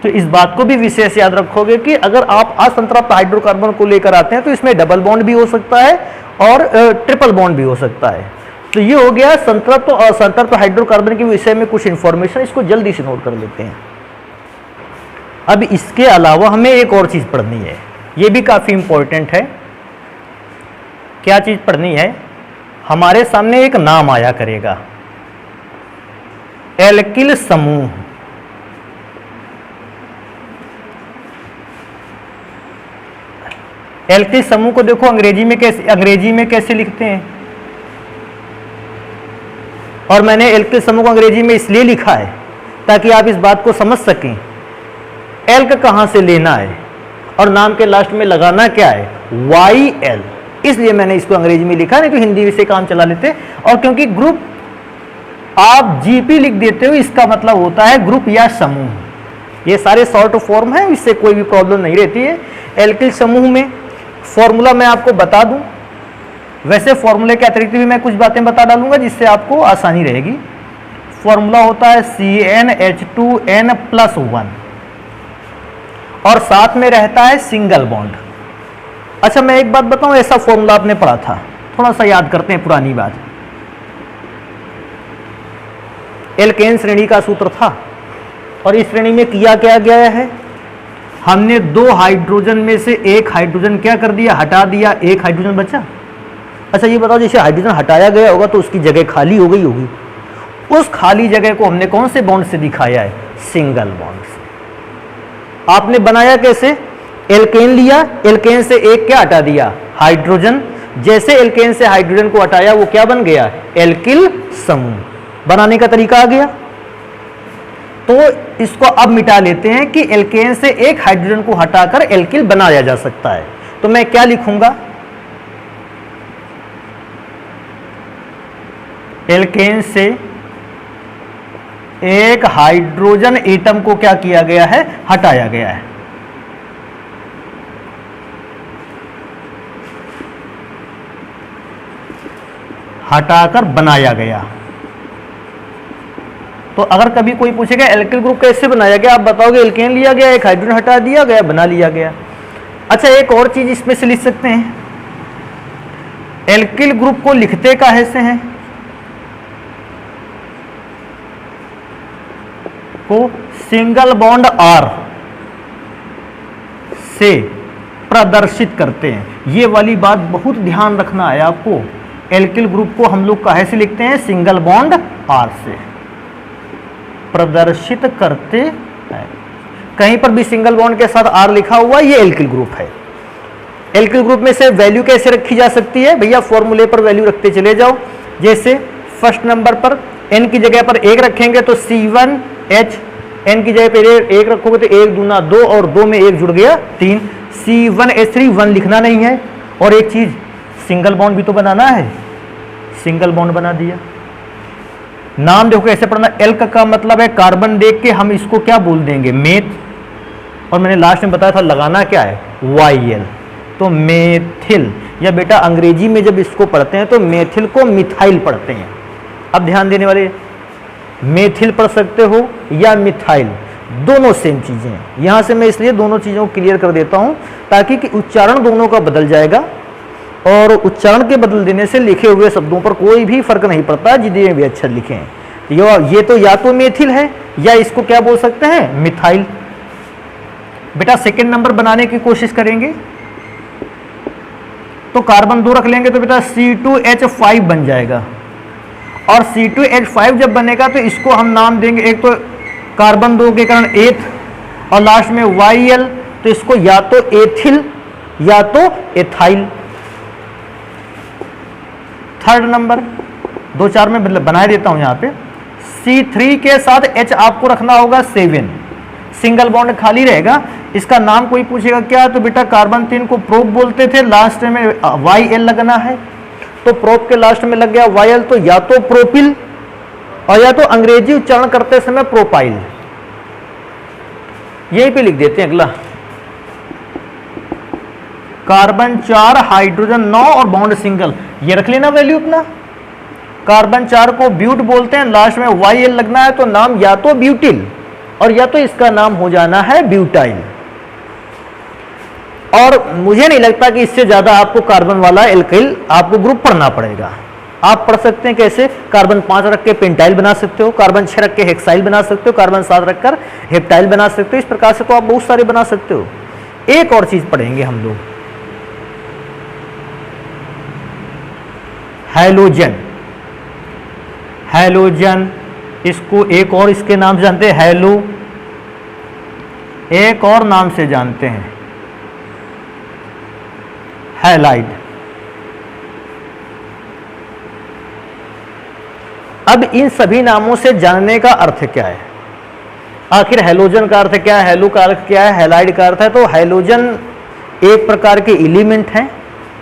तो इस बात को भी विशेष याद रखोगे कि अगर आप असंतृप्त हाइड्रोकार्बन को लेकर आते हैं तो इसमें डबल बॉन्ड भी हो सकता है और ट्रिपल बॉन्ड भी हो सकता है। तो ये हो गया संतृप्त और असंतृप्त हाइड्रोकार्बन के विषय में कुछ इंफॉर्मेशन, इसको जल्दी से नोट कर लेते हैं। अब इसके अलावा हमें एक और चीज पढ़नी है, ये भी काफी इंपॉर्टेंट है। क्या चीज पढ़नी है, हमारे सामने एक नाम आया करेगा एल्किल समूह। एल्किल समूह को देखो अंग्रेजी में कैसे लिखते हैं, और मैंने एल्किल समूह को अंग्रेजी में इसलिए लिखा है ताकि आप इस बात को समझ सकें एल्क कहां से लेना है और नाम के लास्ट में लगाना क्या है, YL। इसलिए मैंने इसको अंग्रेजी में लिखा, नहीं तो हिंदी से काम चला लेते। और क्योंकि ग्रुप आप GP लिख देते हो, इसका मतलब होता है ग्रुप या समूह। ये सारे शॉर्ट फॉर्म है, इससे कोई भी प्रॉब्लम नहीं रहती है। एल्किल समूह में फॉर्मूला मैं आपको बता दूं, वैसे फॉर्मूले के अतिरिक्त भी मैं कुछ बातें बता डालूंगा जिससे आपको आसानी रहेगी। फॉर्मूला होता है CnH2n+1 और साथ में रहता है सिंगल बॉन्ड। अच्छा मैं एक बात बताऊं, ऐसा फॉर्मूला आपने पढ़ा था, थोड़ा सा याद करते हैं पुरानी बात। एल्केन श्रेणी का सूत्र था और इस श्रेणी में किया क्या गया है, हमने 2 हाइड्रोजन में से एक हाइड्रोजन क्या कर दिया, हटा दिया, एक हाइड्रोजन बचा। अच्छा ये बताओ, जैसे हाइड्रोजन हटाया गया होगा तो उसकी जगह खाली हो गई होगी, उस खाली जगह को हमने कौन से बॉन्ड से दिखाया है, सिंगल बॉन्ड से। आपने बनाया कैसे, एल्केन लिया, एल्केन से एक क्या हटा दिया, हाइड्रोजन। जैसे एल्केन से हाइड्रोजन को हटाया वो क्या बन गया, एल्किल समूह। बनाने का तरीका आ गया। तो इसको अब मिटा लेते हैं कि एल्केन से एक हाइड्रोजन को हटाकर एल्किल बनाया जा सकता है। तो मैं क्या लिखूंगा, एल्केन से एक हाइड्रोजन एटम को क्या किया गया है, हटाया गया है। हटाकर बनाया गया। तो अगर कभी कोई पूछेगा एल्किल ग्रुप कैसे बनाया गया, आप बताओगे एल्केन लिया गया, एक हाइड्रोजन हटा दिया गया, बना लिया गया। अच्छा, एक और चीज इसमें से लिख सकते हैं, एल्किल ग्रुप को लिखते कैसे हैं, को सिंगल बॉन्ड आर से प्रदर्शित करते हैं। ये वाली बात बहुत ध्यान रखना है आपको। एल्किल ग्रुप को हम लोग काहे से लिखते हैं, सिंगल बॉन्ड आर से प्रदर्शित करते हैं। कहीं पर भी सिंगल बॉन्ड के साथ आर लिखा हुआ, ये एल्किल ग्रुप है। एल्किल ग्रुप में से वैल्यू कैसे रखी जा सकती है भैया, फॉर्मूले पर वैल्यू रखते चले जाओ। जैसे फर्स्ट नंबर पर n की जगह पर 1 रखेंगे तो C1H, n की जगह पर 1 रखोगे तो 1 दूना 2 और 2 में 1 जुड़ गया 3, C1H3 1 लिखना नहीं है। और एक चीज, सिंगल बॉन्ड भी तो बनाना है, सिंगल बॉन्ड बना दिया। नाम देखो कैसे पढ़ना, एल्क का मतलब है कार्बन, देख के हम इसको क्या बोल देंगे, मेथ। और मैंने लास्ट में बताया था लगाना क्या है, YL, तो मेथिल। या बेटा अंग्रेजी में जब इसको पढ़ते हैं तो मेथिल को मिथाइल पढ़ते हैं। अब ध्यान देने वाले, मेथिल पढ़ सकते हो या मिथाइल, दोनों सेम चीजें हैं। यहां से मैं इसलिए दोनों चीजों को क्लियर कर देता हूं ताकि कि उच्चारण दोनों का बदल जाएगा, और उच्चारण के बदल देने से लिखे हुए शब्दों पर कोई भी फर्क नहीं पड़ता, जितने भी अक्षर लिखे हैं। ये तो या तो मेथिल है या इसको क्या बोल सकते हैं, मिथाइल। बेटा सेकंड नंबर बनाने की कोशिश करेंगे तो कार्बन 2 रख लेंगे तो बेटा C2H5 बन जाएगा। और C2H5 जब बनेगा तो इसको हम नाम देंगे, एक तो कार्बन 2 के कारण एथ और लास्ट में YL, तो इसको या तो एथिल या तो एथाइल। थर्ड नंबर 2-4 में मतलब बनाए देता हूं यहां पे, C3 के साथ H आपको रखना होगा 7, सिंगल बॉन्ड खाली रहेगा। इसका नाम कोई पूछेगा क्या, तो बेटा कार्बन 3 को प्रोप बोलते थे, लास्ट में YL लगना है, तो प्रोप के लास्ट में लग गया YL, तो या तो प्रोपिल और या तो अंग्रेजी उच्चारण करते समय प्रोपाइल। यहीं पे लिख देते हैं अगला, कार्बन 4 हाइड्रोजन 9 और बॉन्ड सिंगल, ये रख लेना वैल्यू अपना। कार्बन 4 को ब्यूट बोलते हैं, लास्ट में YL लगना है, तो नाम या तो ब्यूटिल और या तो इसका नाम हो जाना है ब्यूटाइल। और मुझे नहीं लगता कि इससे ज्यादा आपको कार्बन वाला एल्किल आपको ग्रुप पढ़ना पड़ेगा। आप पढ़ सकते हैं कैसे, कार्बन 5 रख के पेंटाइल बना सकते हो, कार्बन 6 रख के हेक्साइल बना सकते हो, कार्बन 7 रखकर हेप्टाइल बना सकते हो। इस प्रकार से तो आप बहुत सारे बना सकते हो। एक और चीज पढ़ेंगे हम लोग, हैलोजन। हैलोजन, इसको एक और इसके नाम से जानते हैं हैलो, एक और नाम से जानते हैं हैलाइड। अब इन सभी नामों से जानने का अर्थ क्या है, आखिर हैलोजन का अर्थ क्या है, हैलो का अर्थ क्या है, हैलाइड का अर्थ है। तो हैलोजन एक प्रकार के एलिमेंट हैं,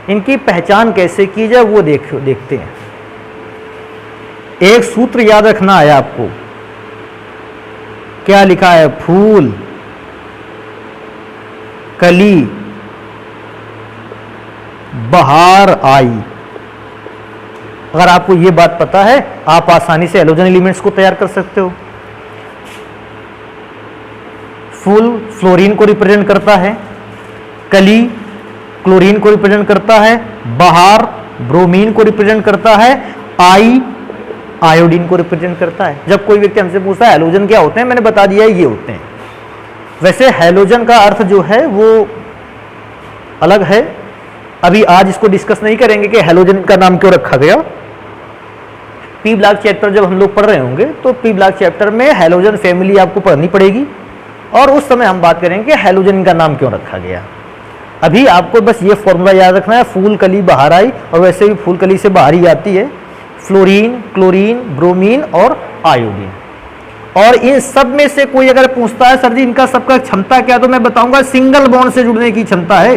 इनकी पहचान कैसे की जाए वो देखते हैं। एक सूत्र याद रखना है आपको, क्या लिखा है, फूल, कली, बहार आई। अगर आपको ये बात पता है आप आसानी से हैलोजन एलिमेंट्स को तैयार कर सकते हो। फूल फ्लोरीन को रिप्रेजेंट करता है, कली क्लोरीन को रिप्रेजेंट करता है, बहार ब्रोमीन को रिप्रेजेंट करता है, आई आयोडीन को रिप्रेजेंट करता है। जब कोई व्यक्ति हमसे पूछता है हैलोजन क्या होते हैं, मैंने बता दिया ये होते हैं। वैसे हैलोजन का अर्थ जो है वो अलग है, अभी आज इसको डिस्कस नहीं करेंगे कि हैलोजन का नाम क्यों रखा गया। पी ब्लॉक चैप्टर जब हम लोग पढ़ रहे होंगे तो पी ब्लॉक चैप्टर में हैलोजन फैमिली आपको पढ़नी पड़ेगी और उस समय हम बात करेंगे कि हैलोजन का नाम क्यों रखा गया। अभी आपको बस ये फॉर्मूला याद रखना है, फूल कली बाहर आई, और वैसे भी फूल कली से बाहर ही आती है फ्लोरीन, क्लोरीन, ब्रोमीन और आयोडीन। और इन सब में से कोई अगर पूछता है सर जी इनका सबका क्षमता क्या, तो मैं बताऊंगा सिंगल बॉन्ड से जुड़ने की क्षमता है।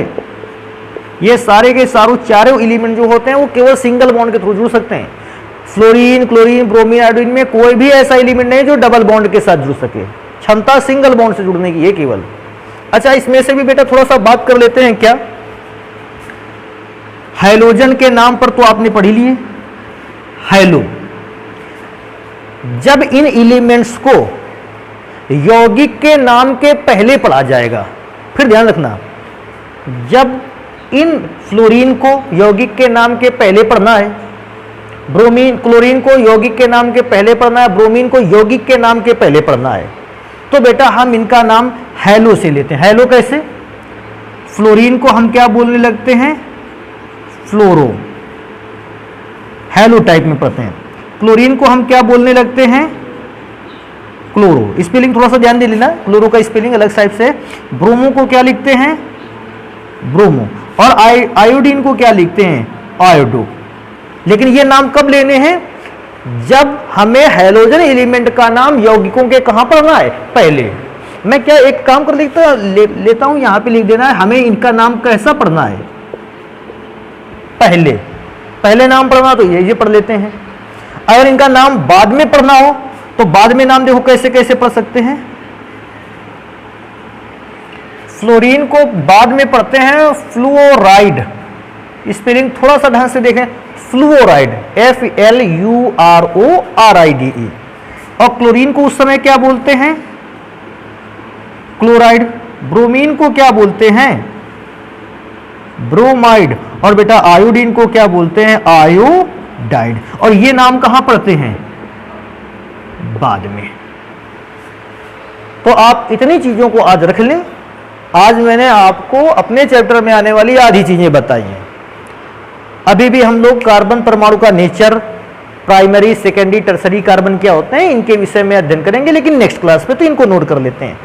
ये सारे के सारों चारों एलिमेंट जो होते हैं वो केवल सिंगल बॉन्ड के थ्रू जुड़ सकते हैं। फ्लोरीन, क्लोरीन, ब्रोमीन, आयोडीन में कोई भी ऐसा एलिमेंट नहीं जो डबल बॉन्ड के साथ जुड़ सके। क्षमता सिंगल बॉन्ड से जुड़ने की है केवल। अच्छा, इसमें से भी बेटा थोड़ा सा बात कर लेते हैं क्या। हैलोजन के नाम पर तो आपने पढ़ ही लिए, हैलो। जब इन एलिमेंट्स को यौगिक के नाम के पहले पढ़ा जाएगा, फिर ध्यान रखना, जब इन फ्लोरीन को यौगिक के नाम के पहले पढ़ना है, ब्रोमीन, क्लोरीन को यौगिक के नाम के पहले पढ़ना है, ब्रोमीन को यौगिक के नाम के पहले पढ़ना है, तो बेटा हम इनका नाम हैलो से लेते हैं। हैलो कैसे? फ्लोरीन को हम क्या बोलने लगते हैं? फ्लोरो, हैलो टाइप में पढ़ते हैं। क्लोरीन को हम क्या बोलने लगते हैं? क्लोरो। स्पेलिंग थोड़ा सा ध्यान दे लेना, क्लोरो का स्पेलिंग अलग टाइप से। ब्रोमो को क्या लिखते हैं? ब्रोमो। और आयोडीन को क्या लिखते हैं? आयोडो। लेकिन ये नाम कब लेने हैं? जब हमें हैलोजन एलिमेंट का नाम यौगिकों के कहां पढ़ना है? पहले। मैं क्या एक काम कर लेता हूं, यहां पे लिख देना है हमें इनका नाम कैसा पढ़ना है? पहले। पहले नाम पढ़ना तो ये पढ़ लेते हैं। अगर इनका नाम बाद में पढ़ना हो तो बाद में नाम देखो कैसे कैसे पढ़ सकते हैं। फ्लोरीन को बाद में पढ़ते हैं फ्लूओराइड। स्पेलिंग थोड़ा सा ढंग से देखें, फ्लूओराइड, FLURORIDE। और क्लोरीन को उस समय क्या बोलते हैं? क्लोराइड। ब्रोमीन को क्या बोलते हैं? ब्रोमाइड। और बेटा आयोडीन को क्या बोलते हैं? आयोडाइड। और ये नाम कहां पढ़ते हैं? बाद में। तो आप इतनी चीजों को आज रख लें। आज मैंने आपको अपने चैप्टर में आने वाली आधी चीजें बताई हैं। अभी भी हम लोग कार्बन परमाणु का nature, primary, secondary, tertiary carbon क्या होते हैं, इनके विषय में अध्ययन करेंगे, लेकिन नेक्स्ट क्लास में, तो इनको नोट कर लेते हैं।